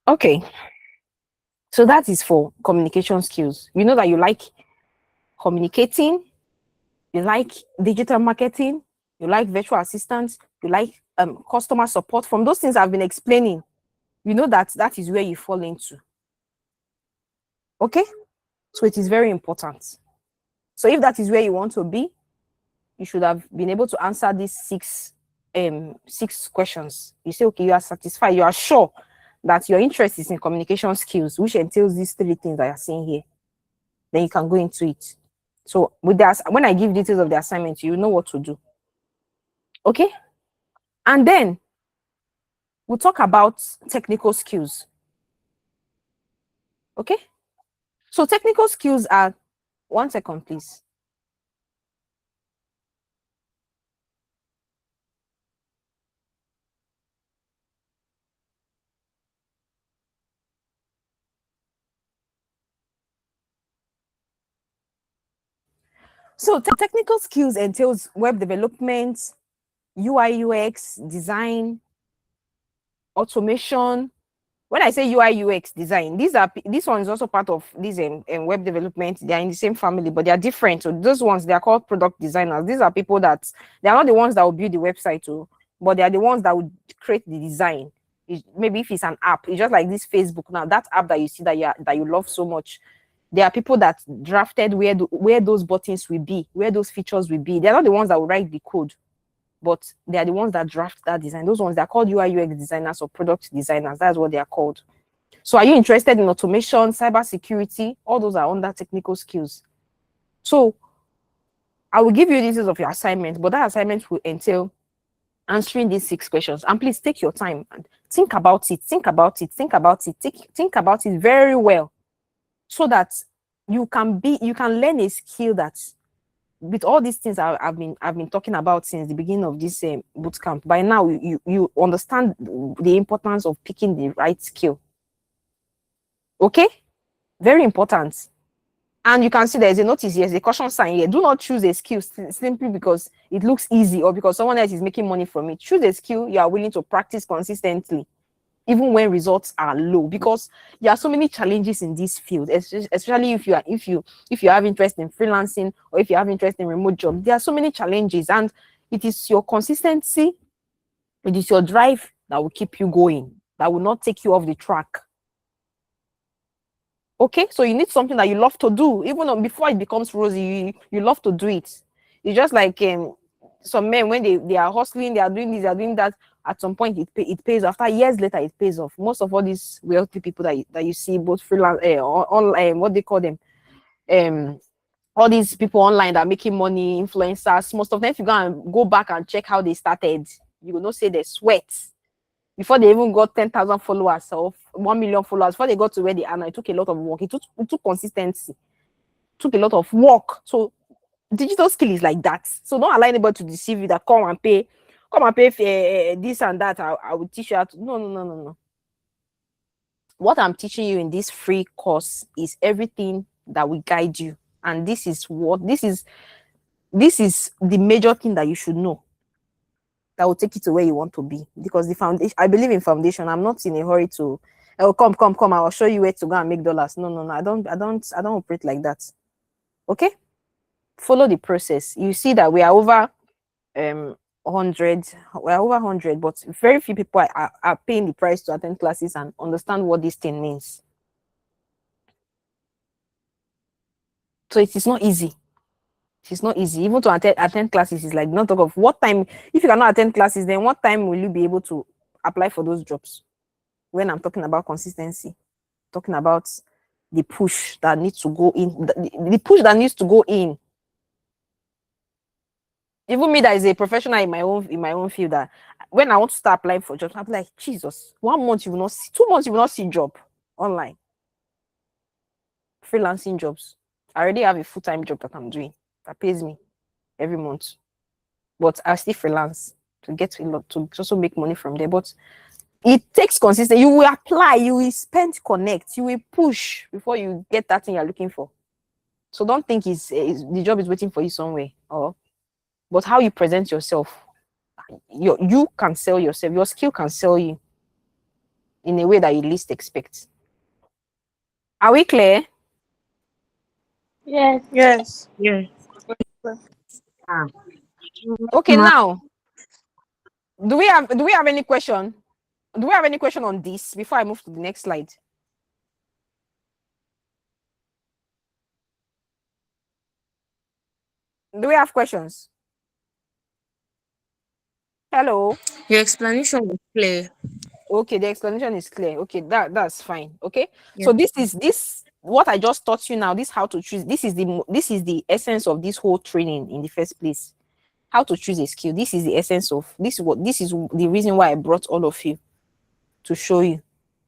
Okay, so that is for communication skills. You know that you like communicating, you like digital marketing, you like virtual assistants, you like customer support. From those things I've been explaining, you know that is where you fall into. Okay, so it is very important. So if that is where you want to be, you should have been able to answer these 6 questions. You say, okay, you are satisfied, you are sure that your interest is in communication skills, which entails these 3 things that you're seeing here. Then you can go into it. So with that, when I give details of the assignment, you know what to do. Okay? And then we'll talk about technical skills. Okay? So technical skills are, 1 second, please. So technical skills entails web development, UI UX, design, automation. When I say UI UX design, this one is also part of this web development. They are in the same family, but they are different. So those ones, they are called product designers. These are people that, they are not the ones that will build the website too, but they are the ones that will create the design. Maybe if it's an app, it's just like this Facebook now, that app that you see that you love so much. There are people that drafted where those buttons will be, where those features will be. They're not the ones that will write the code, but they are the ones that draft that design. Those ones, they're called UI UX designers or product designers. That's what they are called. So are you interested in automation, cybersecurity? All those are under technical skills. So I will give you details of your assignment, but that assignment will entail answering these 6 questions. And please take your time and think about it, think about it, think about it, think about it very well, so that you can learn a skill that, with all these things I've been talking about since the beginning of this bootcamp, by now you understand the importance of picking the right skill. Okay, very important. And you can see there's a notice here, there's a caution sign here. Do not choose a skill simply because it looks easy or because someone else is making money from it. Choose a skill you are willing to practice consistently, even when results are low, because there are so many challenges in this field, especially if you have interest in freelancing or if you have interest in remote job. There are so many challenges, and it is your consistency, it is your drive that will keep you going, that will not take you off the track. Okay, so you need something that you love to do, even before it becomes rosy. You love to do it. It's just like some men, when they are hustling, they are doing this, they are doing that. At some point, it pays. After years later, it pays off. Most of all these wealthy people that you see, both freelance, online, what they call them, all these people online that are making money, influencers. Most of them, if you go back and check how they started, you will not say they sweat. Before they even got 10,000 followers or 1 million followers, before they got to where they are now, it took a lot of work. It took consistency. It took a lot of work. So digital skill is like that. So don't allow anybody to deceive you that come and pay this and that. I will teach you how to. No. What I'm teaching you in this free course is everything that will guide you. And this is the major thing that you should know, that will take you to where you want to be. Because the foundation, I believe in foundation. I'm not in a hurry to, oh, come, I'll show you where to go and make dollars. No. I don't operate like that. Okay? Follow the process. You see that we are over 100. We're over 100, but very few people are paying the price to attend classes and understand what this thing means. So it is not easy. It's not easy. Even to attend classes is like, not talk of what time. If you cannot attend classes, then what time will you be able to apply for those jobs? When I'm talking about consistency, talking about the push that needs to go in, the push that needs to go in. Even me, that is a professional in my own field, that when I want to start applying for jobs, I'm like, Jesus, 1 month you will not see, 2 months you will not see job online. Freelancing jobs. I already have a full-time job that I'm doing that pays me every month, but I still freelance to get a lot, to also make money from there. But it takes consistency. You will apply, you will spend, connect, you will push before you get that thing you're looking for. So don't think the job is waiting for you somewhere. But how you present yourself, you can sell yourself. Your skill can sell you in a way that you least expect. Are we clear? Yes. Yes. Okay, now, do we have any question? Do we have any question on this before I move to the next slide? Do we have questions? Hello? Your explanation was clear. Okay, the explanation is clear. Okay, that's fine. Okay. Yeah. So this what I just taught you now, this how to choose, this is the essence of this whole training in the first place. How to choose a skill. This is the essence of this is the reason why I brought all of you to show you.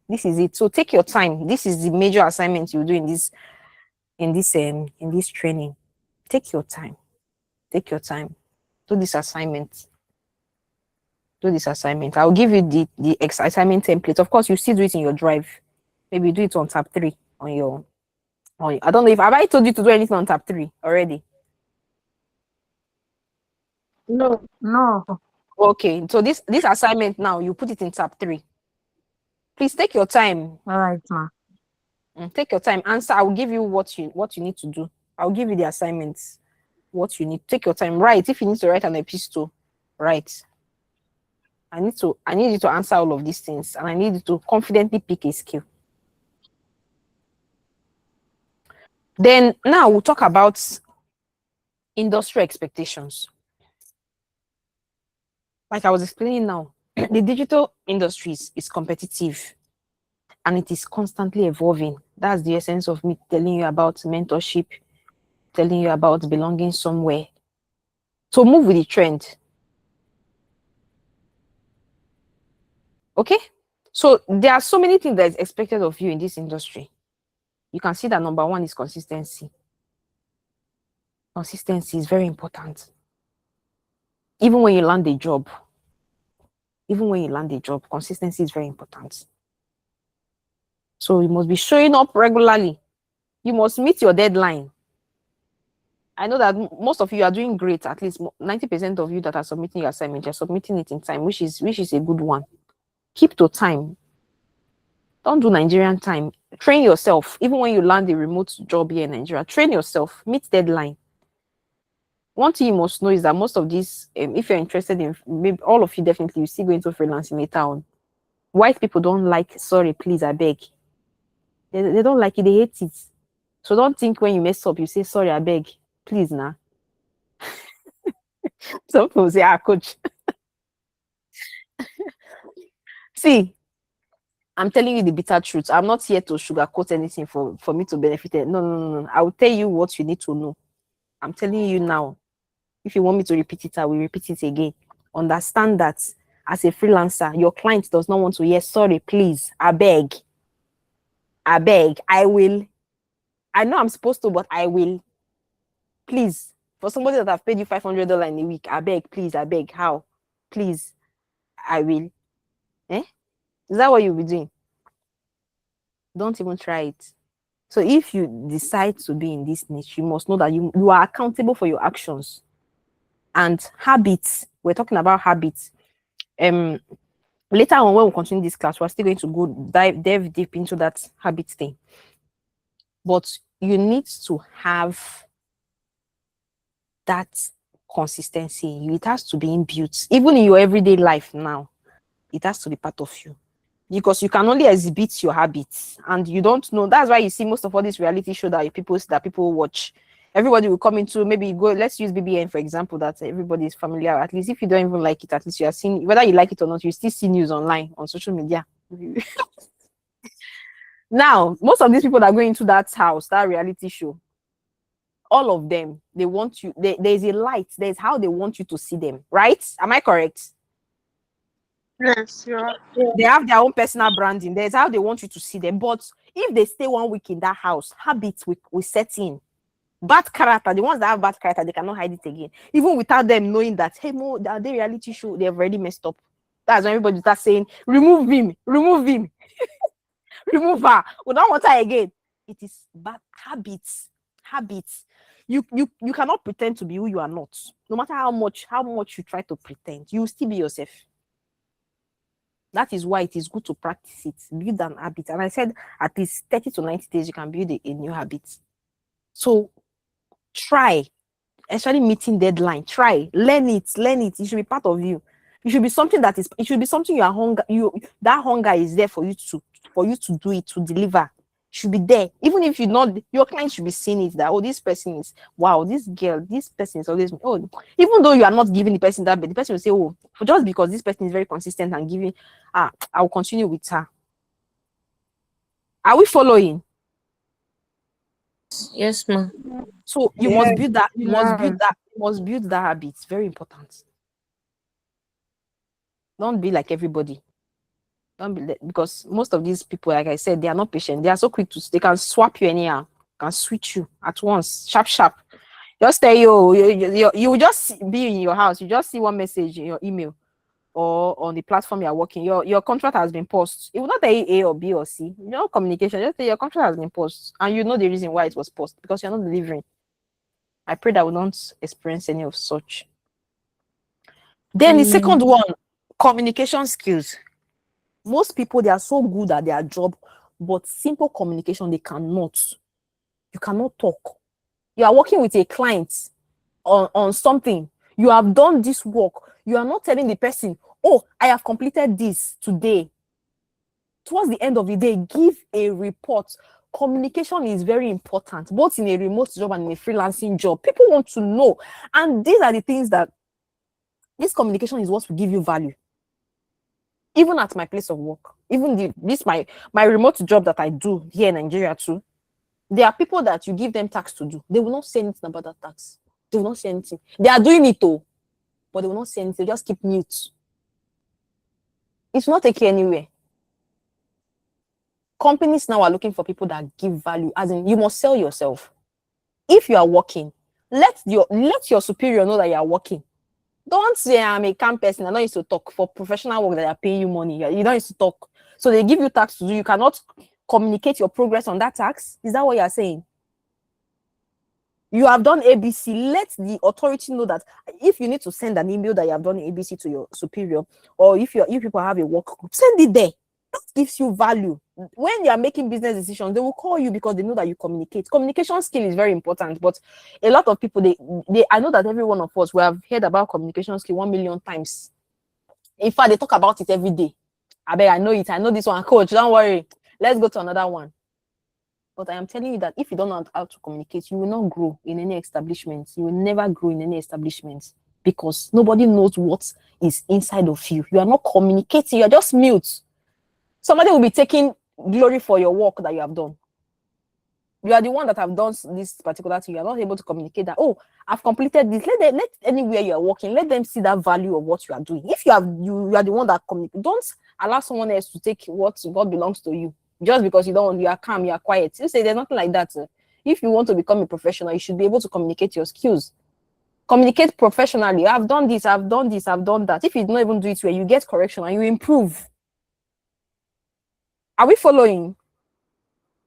This is it. So take your time. This is the major assignment you do in this training. Take your time. Take your time. Do this assignment. Do this assignment. I'll give you the assignment template. Of course, you still do it in your drive. Maybe do it on tab 3 on your. I don't know if have I told you to do anything on tab 3 already. No. Okay, so this assignment now, you put it in tab 3. Please take your time. All right, ma. Take your time. Answer. I will give you what you need to do. I'll give you the assignments. What you need. Take your time. Write. If you need to write an epistle, write. I need you to answer all of these things, and I need you to confidently pick a skill. Then now we'll talk about industry expectations. Like I was explaining now, the digital industries is competitive and it is constantly evolving. That's the essence of me telling you about mentorship, telling you about belonging somewhere. So move with the trend. Okay? So there are so many things that is expected of you in this industry. You can see that number 1 is consistency. Consistency is very important. Even when you land a job, consistency is very important. So you must be showing up regularly. You must meet your deadline. I know that most of you are doing great. At least 90% of you that are submitting your assignment, you're submitting it in time, which is a good one. Keep to time. Don't do Nigerian time. Train yourself. Even when you land a remote job here in Nigeria, train yourself. Meet deadline. One thing you must know is that most of these, if you're interested in, maybe all of you definitely, you see going to freelancing later on. White people don't like, sorry, please, I beg. They don't like it, they hate it. So don't think when you mess up, you say, sorry, I beg. Please, nah. Some people say, coach. See, I'm telling you the bitter truth. I'm not here to sugarcoat anything for me to benefit it. No. I will tell you what you need to know. I'm telling you now. If you want me to repeat it, I will repeat it again. Understand that as a freelancer, your client does not want to hear, sorry, please, I beg, I will. I know I'm supposed to, but I will. Please, for somebody that have paid you $500 in a week, I beg, please, I beg. How? Please, I will. Is that what you'll be doing? Don't even try it. So if you decide to be in this niche, you must know that you are accountable for your actions. And habits, we're talking about habits. Later on, when we continue this class, we're still going to go dive deep into that habit thing. But you need to have that consistency. It has to be inbuilt. Even in your everyday life now, it has to be part of you. Because you can only exhibit your habits, and you don't know. That's why you see most of all these reality shows that people watch. Everybody will come into, maybe go, let's use BBN for example, that everybody is familiar. At least if you don't even like it, at least you are seeing, whether you like it or not, you still see news online on social media. Now, most of these people that are going into that house, that reality show, all of them, they want you, there's a light, there's how they want you to see them, right? Am I correct? Yes, you're right. They have their own personal branding. There's how they want you to see them. But if they stay 1 week in that house, habits will set in. Bad character, the ones that have bad character, they cannot hide it again. Even without them knowing that, hey, Mo, that they reality show, they've already messed up. That's when everybody starts saying, remove him, remove her. We don't want her again. It is bad habits. You cannot pretend to be who you are not. No matter how much you try to pretend, you will still be yourself. That is why it is good to practice it, build an habit. And I said at least 30 to 90 days, you can build a new habit. So try, especially meeting deadline. Try, learn it. It should be part of you. It should be something that that hunger is there for you to do it, to deliver. It should be there. Even if your client should be seeing it, that, oh, this person is, wow, this person is always, oh, even though you are not giving the person that, but the person will say, oh, just because this person is very consistent and giving, I will continue with her. Are we following? Yes, ma'am. So you Yes, must build that. You must build ma'am. that. You must build that habit. It's very important. Don't be like everybody. Don't be because most of these people, like I said, they are not patient. They are so quick to. They can swap you anyhow. Can switch you at once, sharp, sharp. Just tell you will just be in your house. You just see one message in your email or on the platform you're working. Your contract has been paused. It will not tell you A or B or C. Communication. Just say your contract has been paused, and you know the reason why it was paused because you're not delivering. I pray that we don't experience any of such. Then the second one, communication skills. Most people, they are so good at their job, but simple communication, they cannot. You cannot talk. You are working with a client on something. You have done this work. You are not telling the person, oh, I have completed this today. Towards the end of the day, give a report. Communication is very important, both in a remote job and in a freelancing job. People want to know. And these are the things that this communication is what will give you value. Even at my place of work, even my remote job that I do here in Nigeria too, there are people that you give them tasks to do. They will not say anything about that task. They will not say anything. They are doing it though, but they will not say anything. They just keep mute. It's not take you anywhere. Companies now are looking for people that give value, as in you must sell yourself. If you are working, let your superior know that you are working. Don't say I'm a camp person. I don't used to talk for professional work that are paying you money. You don't used to talk. So they give you tasks to do. You cannot communicate your progress on that task. Is that what you are saying? You have done ABC. Let the authority know that if you need to send an email that you have done ABC to your superior, or if people have a work group, send it there. That gives you value. When you are making business decisions, they will call you because they know that you communicate. Communication skill is very important, but a lot of people, I know that every one of us, we have heard about communication skill 1 million times. In fact, they talk about it every day. I know it. I know this one, coach. Don't worry. Let's go to another one. But I am telling you that if you don't know how to communicate, you will not grow in any establishment. You will never grow in any establishment because nobody knows what is inside of you. You are not communicating. You are just mute. Somebody will be taking glory for your work that you have done. You are the one that have done this particular thing. You are not able to communicate that, oh, I've completed this. Let anywhere you are working, let them see that value of what you are doing. If you are the one that communicates, don't allow someone else to take what belongs to you. Just because you are calm, you are quiet. You say there's nothing like that. If you want to become a professional, you should be able to communicate your skills. Communicate professionally. I've done this, I've done this, I've done that. If you don't even do it well, you get correction and you improve. Are we following?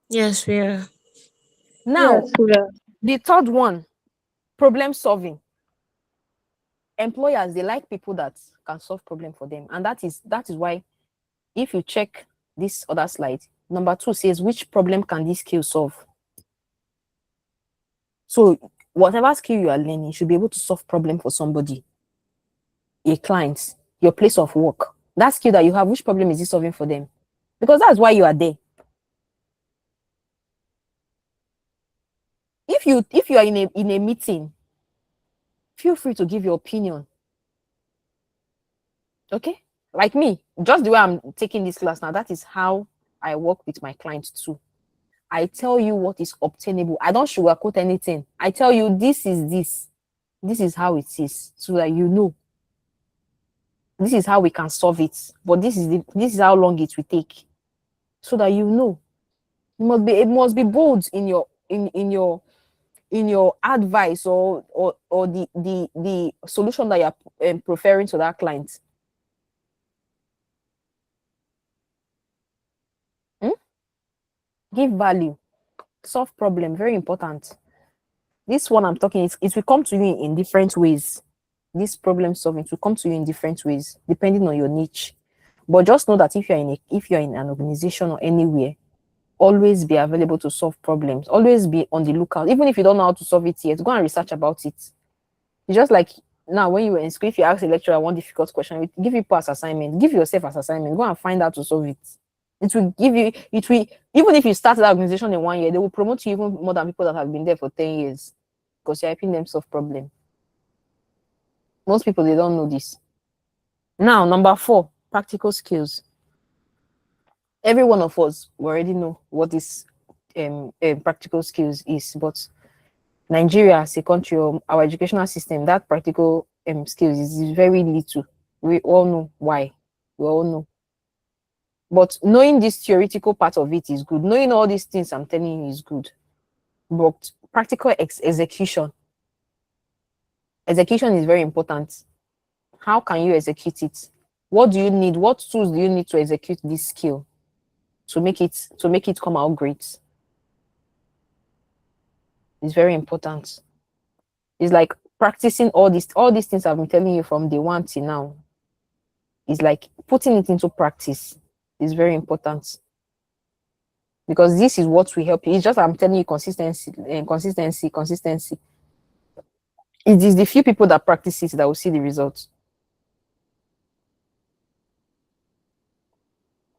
Yes, we are. Now, Yes, we are. the third one, problem solving. Employers, they like people that can solve problem for them. And that is why, if you check this other slide, number 2 says, which problem can this skill solve? So whatever skill you are learning, you should be able to solve problem for somebody, a client, your place of work. That skill that you have, which problem is it solving for them? Because that's why you are there. If you are in a meeting, feel free to give your opinion. Okay? Like me, just the way I'm taking this class now, that is how I work with my clients too. I tell you what is obtainable. I don't sugarcoat anything. I tell you this is this. This is how it is, so that you know. This is how we can solve it. But this is how long it will take, so that you know. It must be bold in your advice or the solution that you're preferring to that client. Give value, solve problem, very important. This one I'm talking, it will come to you in different ways. This problem solving will come to you in different ways depending on your niche. But just know that if you're in an organization or anywhere, always be available to solve problems. Always be on the lookout. Even if you don't know how to solve it yet, go and research about it. It's just like now when you were in school, if you ask a lecturer one difficult question, give you as assignment, give yourself as assignment, go and find out to solve it. It will even if you start that organization in 1 year, they will promote you even more than people that have been there for 10 years because you're helping them solve problem. Most people, they don't know this. Now, number 4, practical skills. Every one of us already know what is practical skills is. But Nigeria as a country, our educational system, that practical skills is very little. We all know why. We all know. But knowing this theoretical part of it is good. Knowing all these things I'm telling you is good. But practical execution is very important. How can you execute it? What do you need? What tools do you need to execute this skill to make it come out great? It's very important. It's like practicing all these things I've been telling you from day one till now. It's like putting it into practice is very important, because this is what will help you. It's just I'm telling you, consistency and consistency. It is the few people that practice it that will see the results.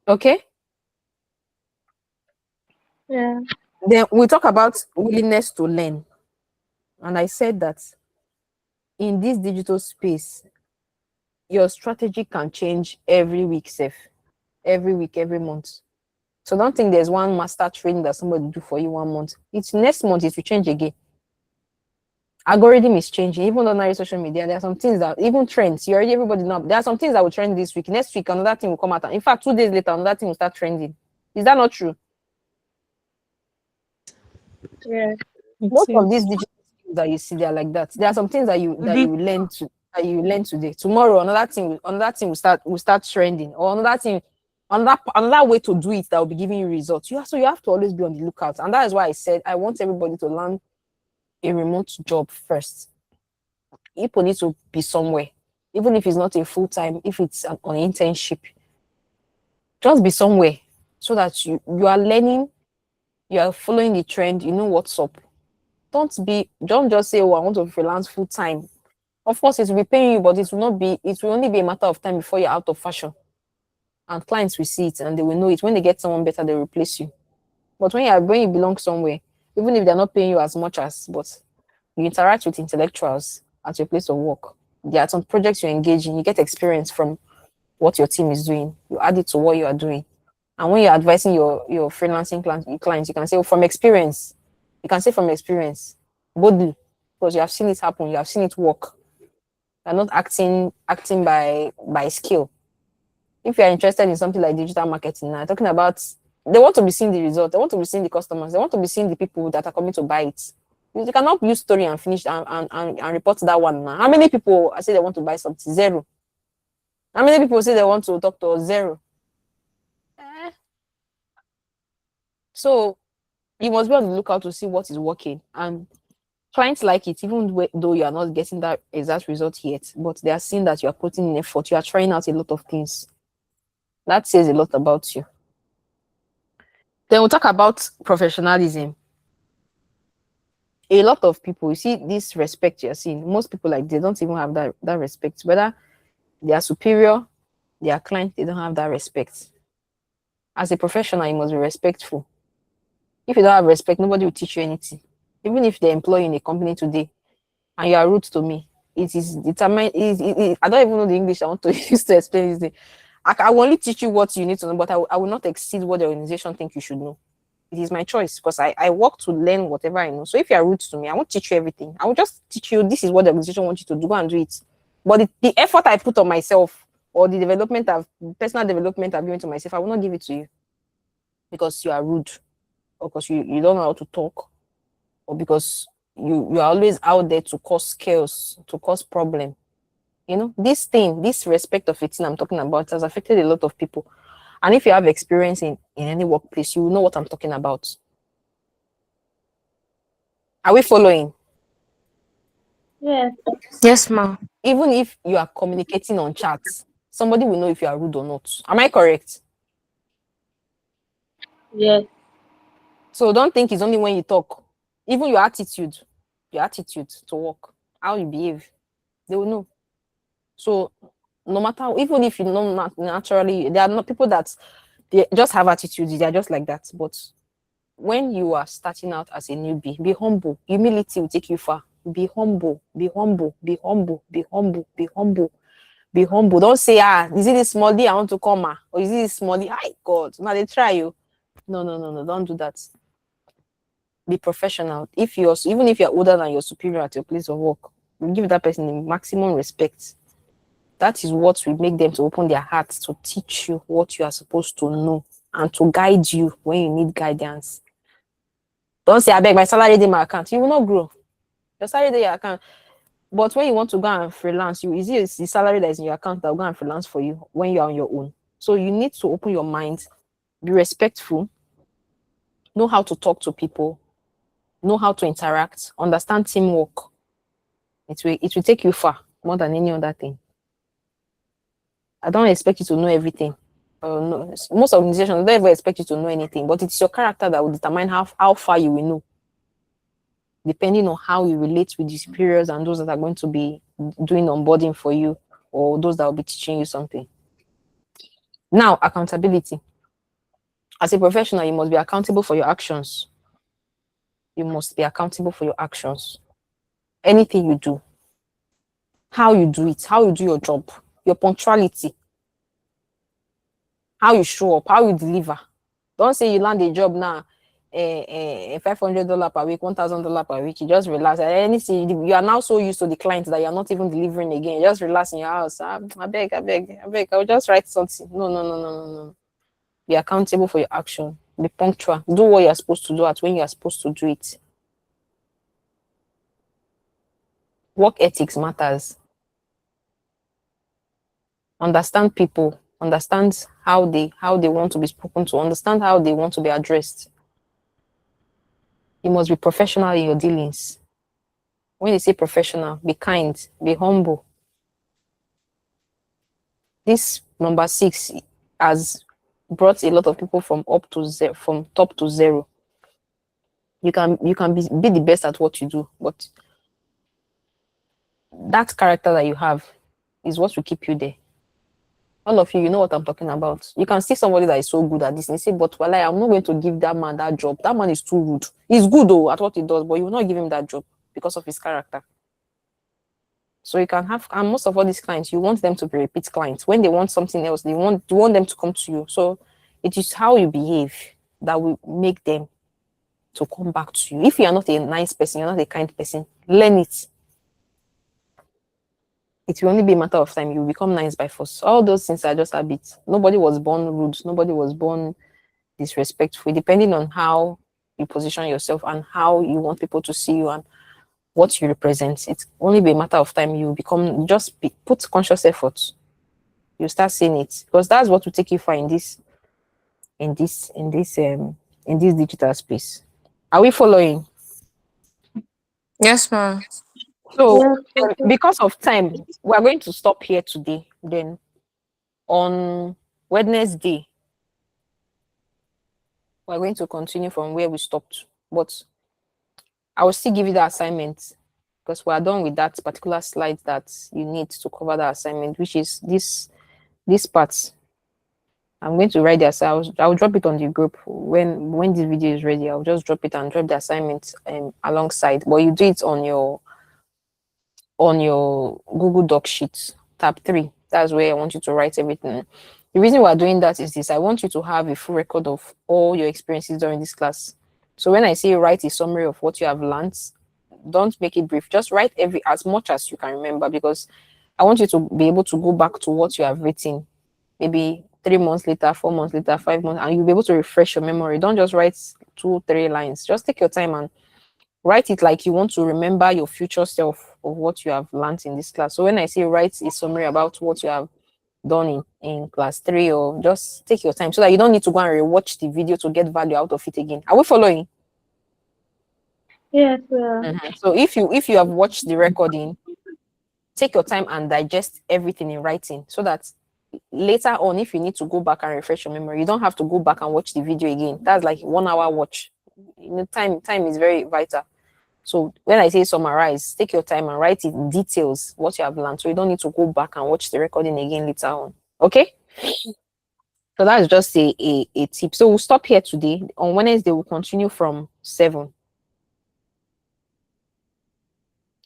Okay. Yeah. Then we talk about willingness to learn, and I said that in this digital space, your strategy can change every week, every week, every month. So don't think there's one master training that somebody do for you 1 month. It's next month it will change again. Algorithm is changing. Even on our social media, there are some things that even trends. You already everybody know. There are some things that will trend this week. Next week, another thing will come out. In fact, 2 days later, another thing will start trending. Is that not true? Yeah. Most of these digital skills that you see, they are like that. There are some things that you learn today. Tomorrow, another thing will start trending, or another way to do it that will be giving you results. You have to always be on the lookout, and that is why I said I want everybody to learn a remote job first. People need to be somewhere, even if it's not a full-time, if it's an internship, just be somewhere so that you are learning, you are following the trend, you know what's up. Don't just say, oh, I want to freelance full-time. Of course it will be paying you, but it will only be a matter of time before you're out of fashion, and clients will see it and they will know it. When they get someone better, they'll replace you. But when you belong somewhere, even if they're not paying you as much but you interact with intellectuals at your place of work. There are some projects you engage in, you get experience from what your team is doing. You add it to what you are doing. And when you're advising your freelancing clients, you can say, from experience. You can say from experience, boldly, because you have seen it happen, you have seen it work. You're not acting by skill. If you're interested in something like digital marketing, now talking about, they want to be seeing the result, they want to be seeing the customers, they want to be seeing the people that are coming to buy it. You cannot use story and finish and report that one now. How many people say they want to buy something? Zero. How many people say they want to talk to us? Zero. So you must be on the lookout to see what is working, and clients like it, even though you are not getting that exact result yet, but they are seeing that you are putting in effort, you are trying out a lot of things. That says a lot about you. Then we'll talk about professionalism. A lot of people, you see this respect you're seeing, most people, like, they don't even have that respect. Whether they are superior, their client, they don't have that respect. As a professional, you must be respectful. If you don't have respect, nobody will teach you anything. Even if they employ you in a company today and you are rude to me, it is determined. I don't even know the English I want to use to explain this thing. I will only teach you what you need to know, but I will not exceed what the organization think you should know. It is my choice, because I work to learn whatever I know. So if you are rude to me, I won't teach you everything. I will just teach you, this is what the organization wants you to do, go and do it. But the effort I put on myself, or the personal development I've given to myself, I will not give it to you because you are rude, or because you don't know how to talk, or because you are always out there to cause chaos, to cause problem. This respect of it I'm talking about has affected a lot of people. And if you have experience in any workplace, you will know what I'm talking about. Are we following? Yes. Yes, ma'am. Even if you are communicating on chats, somebody will know if you are rude or not. Am I correct? Yes. So don't think it's only when you talk. Even your attitude to work, how you behave, they will know. So no matter, even if you know naturally, there are not people that they just have attitudes, they are just like that. But when you are starting out as a newbie, be humble. Humility will take you far. Be humble, be humble, be humble, be humble, be humble, be humble. Don't say, is it this small D I want to come, or is it this small D? Hi, God. Now they try you. No, don't do that. Be professional. Even if you're older than your superior at your place of work, give that person the maximum respect. That is what will make them to open their hearts to teach you what you are supposed to know and to guide you when you need guidance. Don't say, I beg my salary in my account. You will not grow. Your salary in your account. But when you want to go and freelance, is it the salary that is in your account that will go and freelance for you when you're on your own? So you need to open your mind, be respectful, know how to talk to people, know how to interact, understand teamwork. It will take you far more than any other thing. I don't expect you to know everything. No, most organizations don't ever expect you to know anything, but it's your character that will determine how far you will know, depending on how you relate with the superiors and those that are going to be doing onboarding for you, or those that will be teaching you something. Now, accountability. As a professional, you must be accountable for your actions. You must be accountable for your actions. Anything you do, how you do it, how you do your job, your punctuality, how you show up, how you deliver. Don't say you land a job now, $500 per week, $1,000 per week. You just relax. Anything you are now so used to the clients that you are not even delivering again. You just relax in your house. I beg. I will just write something. No. Be accountable for your action. Be punctual. Do what you are supposed to do at when you are supposed to do it. Work ethics matters. Understand people. Understand how they want to be spoken to. Understand how they want to be addressed. You must be professional in your dealings. When you say professional, be kind, be humble. This number 6 has brought a lot of people from top to zero. You can be the best at what you do, but that character that you have is what will keep you there. All of you know what I'm talking about. You can see somebody that is so good at this and you say, but well, I'm not going to give that man that job. That man is too rude. He's good though at what he does, but you will not give him that job because of his character. So you can have, and most of all these clients, you want them to be repeat clients. When they want something else, you want them to come to you. So it is how you behave that will make them to come back to you. If you are not a nice person, you're not a kind person, learn it. It will only be a matter of time. You will become nice by force. All those things are just habits. Nobody was born rude. Nobody was born disrespectful. Depending on how you position yourself and how you want people to see you and what you represent, it's only be a matter of time. You become put conscious effort. You start seeing it because that's what will take you far in this digital space. Are we following? Yes, ma'am. So Yes. because of time, we are going to stop here today. Then on Wednesday, we're going to continue from where we stopped. But I will still give you the assignment because we are done with that particular slide that you need to cover the assignment, which is this part. I'm going to write the assignment. I'll drop it on the group when this video is ready. I'll just drop it and drop the assignment alongside. But you do it on your Google Doc sheet, tab 3. That's where I want you to write everything. The reason we're doing that is this: I want you to have a full record of all your experiences during this class. So when I say write a summary of what you have learned, don't make it brief. Just write as much as you can remember, because I want you to be able to go back to what you have written, maybe 3 months later, 4 months later, 5 months, and you'll be able to refresh your memory. Don't just write 2-3 lines. Just take your time and write it like you want to remember your future self of what you have learned in this class. So when I say write a summary about what you have done in class 3, or just take your time so that you don't need to go and rewatch the video to get value out of it again. Are we following? Yes. So if you have watched the recording, take your time and digest everything in writing so that later on, if you need to go back and refresh your memory, you don't have to go back and watch the video again. That's like 1 hour watch. Time is very vital. So when I say summarize, take your time and write in details what you have learned, so you don't need to go back and watch the recording again later on. Okay? So that's just a tip. So we'll stop here today. On Wednesday, we'll continue from 7.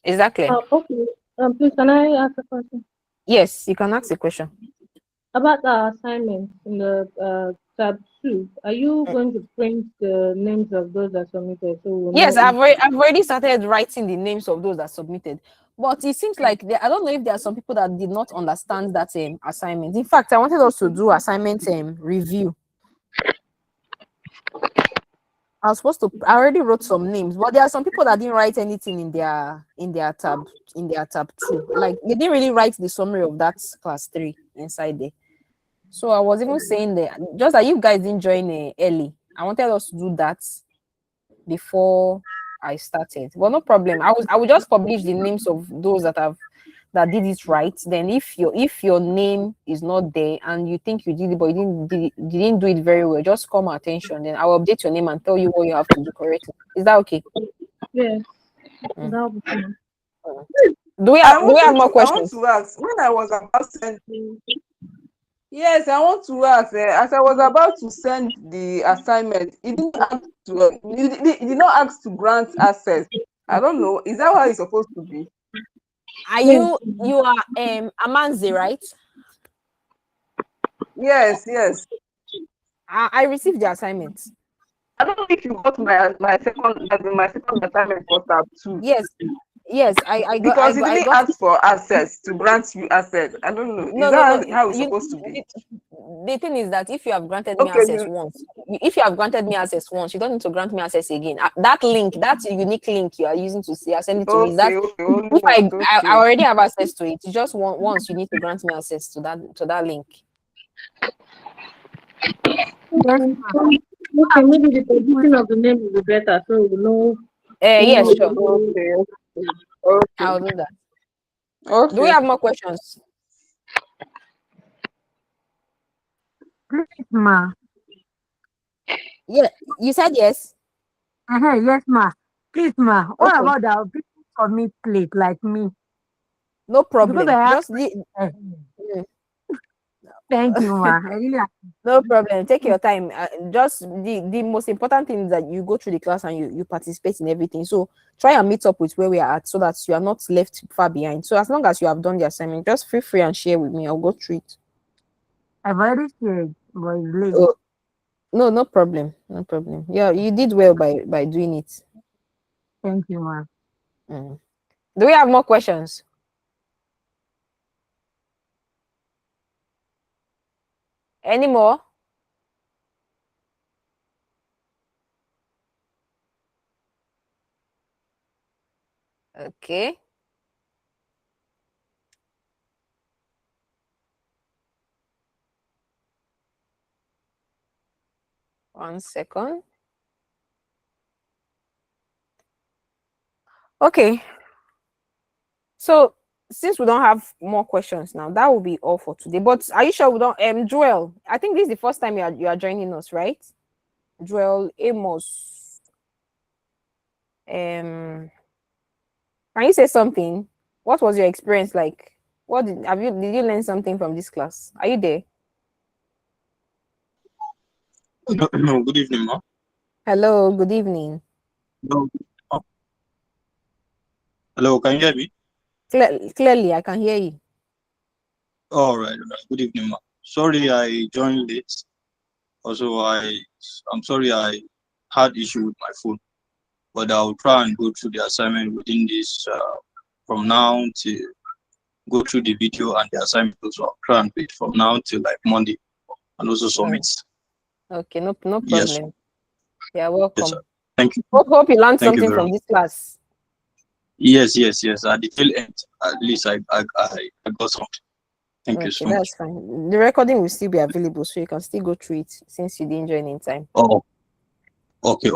Is that clear? Okay. Please, can I ask a question Yes, you can ask a question. about the assignment in the tab 2, are you going to print the names of those that submitted so we'll Yes, know if I've already started writing the names of those that submitted. But it seems like I don't know if there are some people that did not understand that assignment. In fact, I wanted us to do assignment review. I was supposed to. I already wrote some names, but there are some people that didn't write anything in their tab 2. Like they didn't really write the summary of that class 3 inside there. So I was even saying that just that you guys didn't join early. I wanted us to do that before I started. Well, no problem. I will just publish the names of those that did it right. Then if your name is not there and you think you did it but you didn't do it very well, just call my attention. Then I'll update your name and tell you what you have to do correctly. Is that okay? yes, Mm. that'll be fine. Do we have more I want questions? to ask when I was about sending. Yes, I want to ask. As I was about to send the assignment, it didn't ask to. It did not ask to grant access. I don't know. Is that how it's supposed to be? Are Yes. you are Amanzi, right? Yes, yes. I received the assignment. I don't know if you got my second assignment for tab 2 Yes, I got because it I didn't got it. ask for access to grant you access. I don't know. Is No. that how it's supposed to be? The thing is that if you have granted me Okay, access once, if you have granted me access once, you don't need to grant me access again. That link, that's a unique link you are using to see, send it to me. Is that okay, only if once. I Okay. already have access to it, it's just once you need to grant me access to that link. Yes, ma'am. Okay, maybe the position of the name will be better so we'll know. Yes, sure. Okay. Okay. I'll do that. Do we Okay. have more questions? Please, ma. Yeah, you said yes. Yes, ma. Please, ma. What Okay, about the people submit late like me? no Because problem. I have. Just the eh, mm, Thank you, ma. I really no problem. Take your time. Just the most important thing is that you go through the class and you participate in everything. So try and meet up with where we are at so that you are not left far behind. So as long as you have done the assignment, just feel free and share with me. I'll go through it. I've already shared, but it's late. Oh, no problem. No problem. Yeah, you did well by doing it. Thank you, ma. Mm. Do we have more questions? Any more? Okay. One second. Okay. So since we don't have more questions now, that will be all for today. But are you sure we don't Joel? I think this is the first time you are joining us, right? Joel Amos. Can you say something? What was your experience like? What did you learn something from this class? Are you there? No, good evening, ma. Hello, good evening. No. Oh, hello, can you hear me? Clearly, I can hear you. All right, all right. Good evening, ma. Sorry, I joined late. Also, I'm sorry I had issue with my phone, but I'll try and go through the assignment within this from now to go through the video and the assignment also. I'll try and wait from now till like Monday and also submit. Okay, no Yes, problem. Yeah, yes, sir. welcome. Thank you. Hope you learned Thank you something very from much. this class. Yes. At the tail end, at least I got something. Thank you Okay, so much. that's fine. The recording will still be available, so you can still go through it since you didn't join in time. Oh, okay.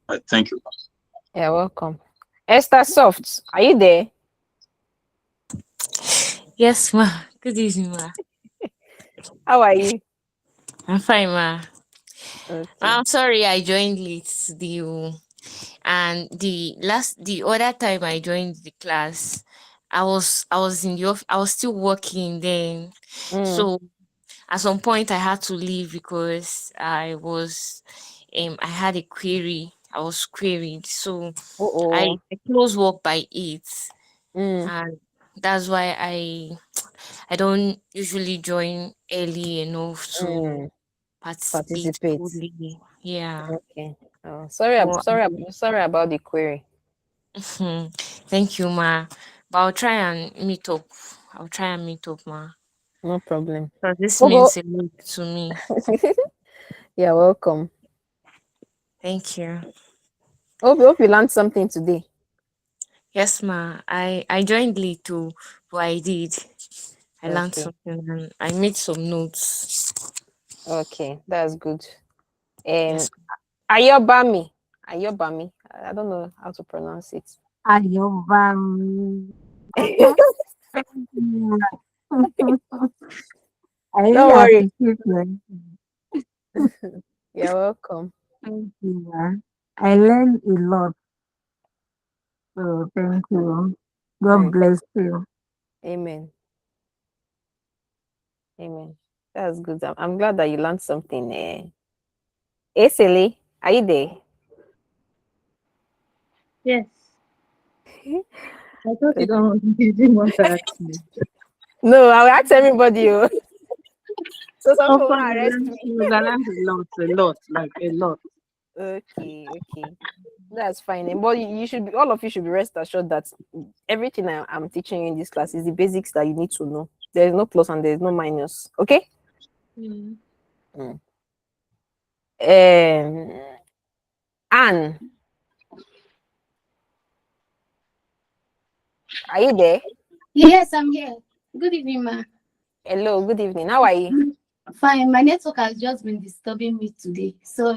Right, thank you. Yeah, welcome. Esther Soft, are you there? Yes, ma. Good evening, ma. How are you? I'm fine, ma. Okay. I'm sorry I joined late today, and the other time I joined the class, I was in the I was still working then. Mm. So at some point I had to leave because I had a query. I was queried. So Oh. I close work by 8, Mm. and that's why I don't usually join early enough to Mm. participate Participate. fully. Yeah. Okay. Oh, But sorry about the query. thank you, ma. But I'll try and meet up. I'll try and meet up, ma. No problem. Because this Ogo, means a lot to me. you're welcome. Thank you. Hope you learned something today. Yes, ma. I joined late too, but I did. I learned Okay. something and I made some notes. Okay, that's good. Yes. Ayobami. Ayobami. I don't know how to pronounce it. Ayobam. Thank you, ma. I Don't really worry. appreciate your You're welcome. thank you, ma. I learned a lot, so thank you. God Okay. bless you. Amen. Amen. That's good. I'm glad that you learned something. Eseli, are you there? Yes. I thought you didn't want to ask me. No, I will ask everybody. Oh. So some Of people course, will arrest me. I learned a lot, like a lot. Okay. That's fine. But you should be, all of you should be rest assured that everything I'm teaching you in this class is the basics that you need to know. There's no plus and there's no minus. Okay? Mm. Mm. Um, Anne, are you there? Yes, I'm here. Good evening, ma. Hello, good evening. How are you? Fine. My network has just been disturbing me today. So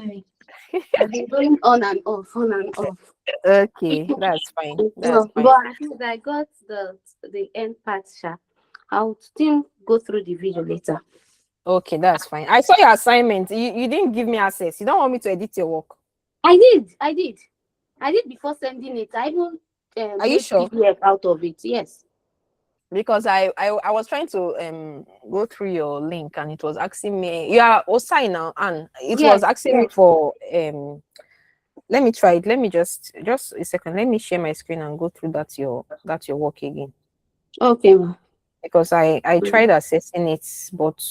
I've been going on and off, on and off. Okay, that's fine. That's So, fine. but at least I got the end part sharp. I'll still go through the video later. Okay, that's fine. I saw your assignment. You didn't give me access. You don't want me to edit your work. I did before sending it. I even Are you made sure? PDF out of it. Yes. Because I was trying to go through your link and it was asking me you are Osai now and it was Yes. asking me for let me try it. Let me just a second. Let me share my screen and go through your work again. Okay, ma. Because I tried assessing it, but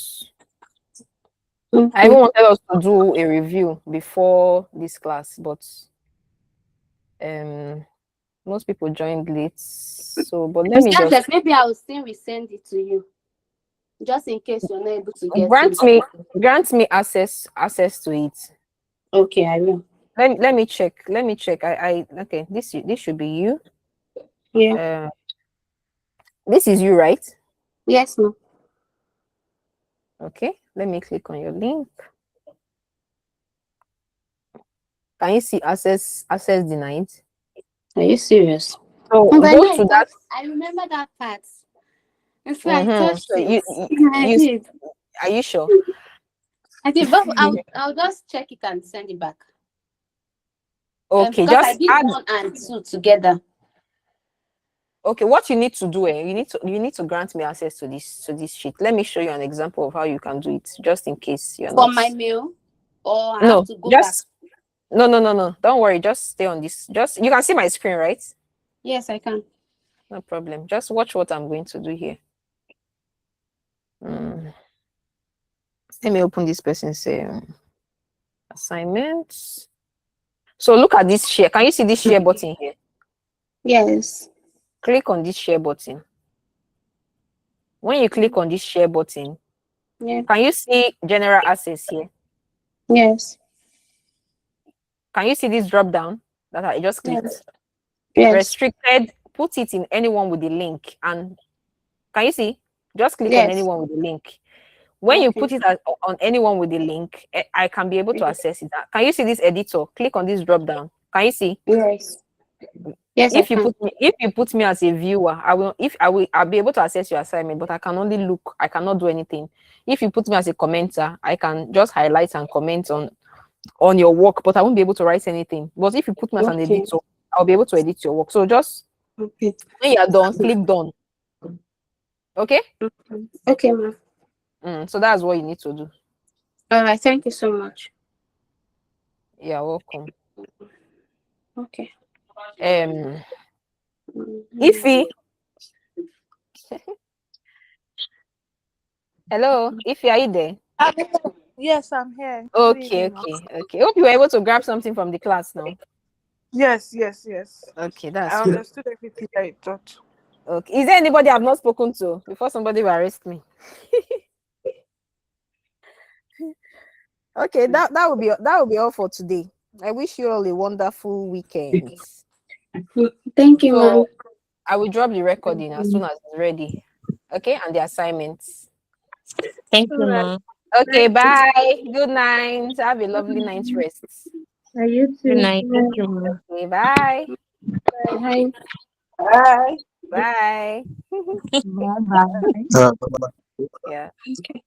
I Okay. even wanted us to do a review before this class, but most people joined late. So but let me just Regardless, maybe I will still resend it to you, just in case you're not able to get grant it. me access to it. Okay, I will. Let me check. I okay, this should be you. Yeah. This is you, right? Yes, no. Okay, let me click on your link. Can you see access denied? Are you serious? So Oh, but go no, to that. I remember that part. If I touched So it, I you did. are you sure? I did, but I'll just check it and send it back. Okay, Because I just did add. 1 and 2 together. Okay, what you need to do, you need to grant me access to this sheet. Let me show you an example of how you can do it, just in case you're For not. my mail, or I have No, to go back. just no. Don't worry, just stay on this. Just you can see my screen, right? Yes, I can. No problem. Just watch what I'm going to do here. Let me open this person's assignments. So look at this share. Can you see this share button here? Yes. Click on this share button. When you click on this share button, Yeah. can you see general access here? Yes. Can you see this drop down that I just Yes. clicked? Yes. Restricted, put it in anyone with the link. And can you see? Just click on Yes. anyone with the link. When you Okay. put it on anyone with the link, I can be able to access it. Can you see this editor? Click on this drop down. Can you see? Yes. Yes, I can. If you put me as a viewer, I'll be able to access your assignment, but I can only look. I cannot do anything. If you put me as a commenter, I can just highlight and comment on your work, but I won't be able to write anything. But if you put me as an Okay. editor, I'll be able to edit your work. So just Okay. when you're done, click done. Okay. Okay, ma'am. So that's what you need to do. All right. Thank you so much. You're welcome. Okay. Ify, hello, Ify, are you there? Yes, I'm here. Good Okay, evening, okay, okay. Hope you were able to grab something from the class now. Yes, yes, yes. Okay, I that's good. understood everything I thought. Okay. Is there anybody I've not spoken to before somebody will arrest me? Okay, that will be all for today. I wish you all a wonderful weekend. Thank you, ma'am. So I will drop the recording as soon as it's ready. Okay, and the assignments. Thank All you, right. ma'am. Okay, bye. Good night. Have a lovely night's rest. You Good too. night. Thank you, ma'am. Okay, bye. Bye. Bye. Bye. Bye bye. Uh, Yeah. Okay.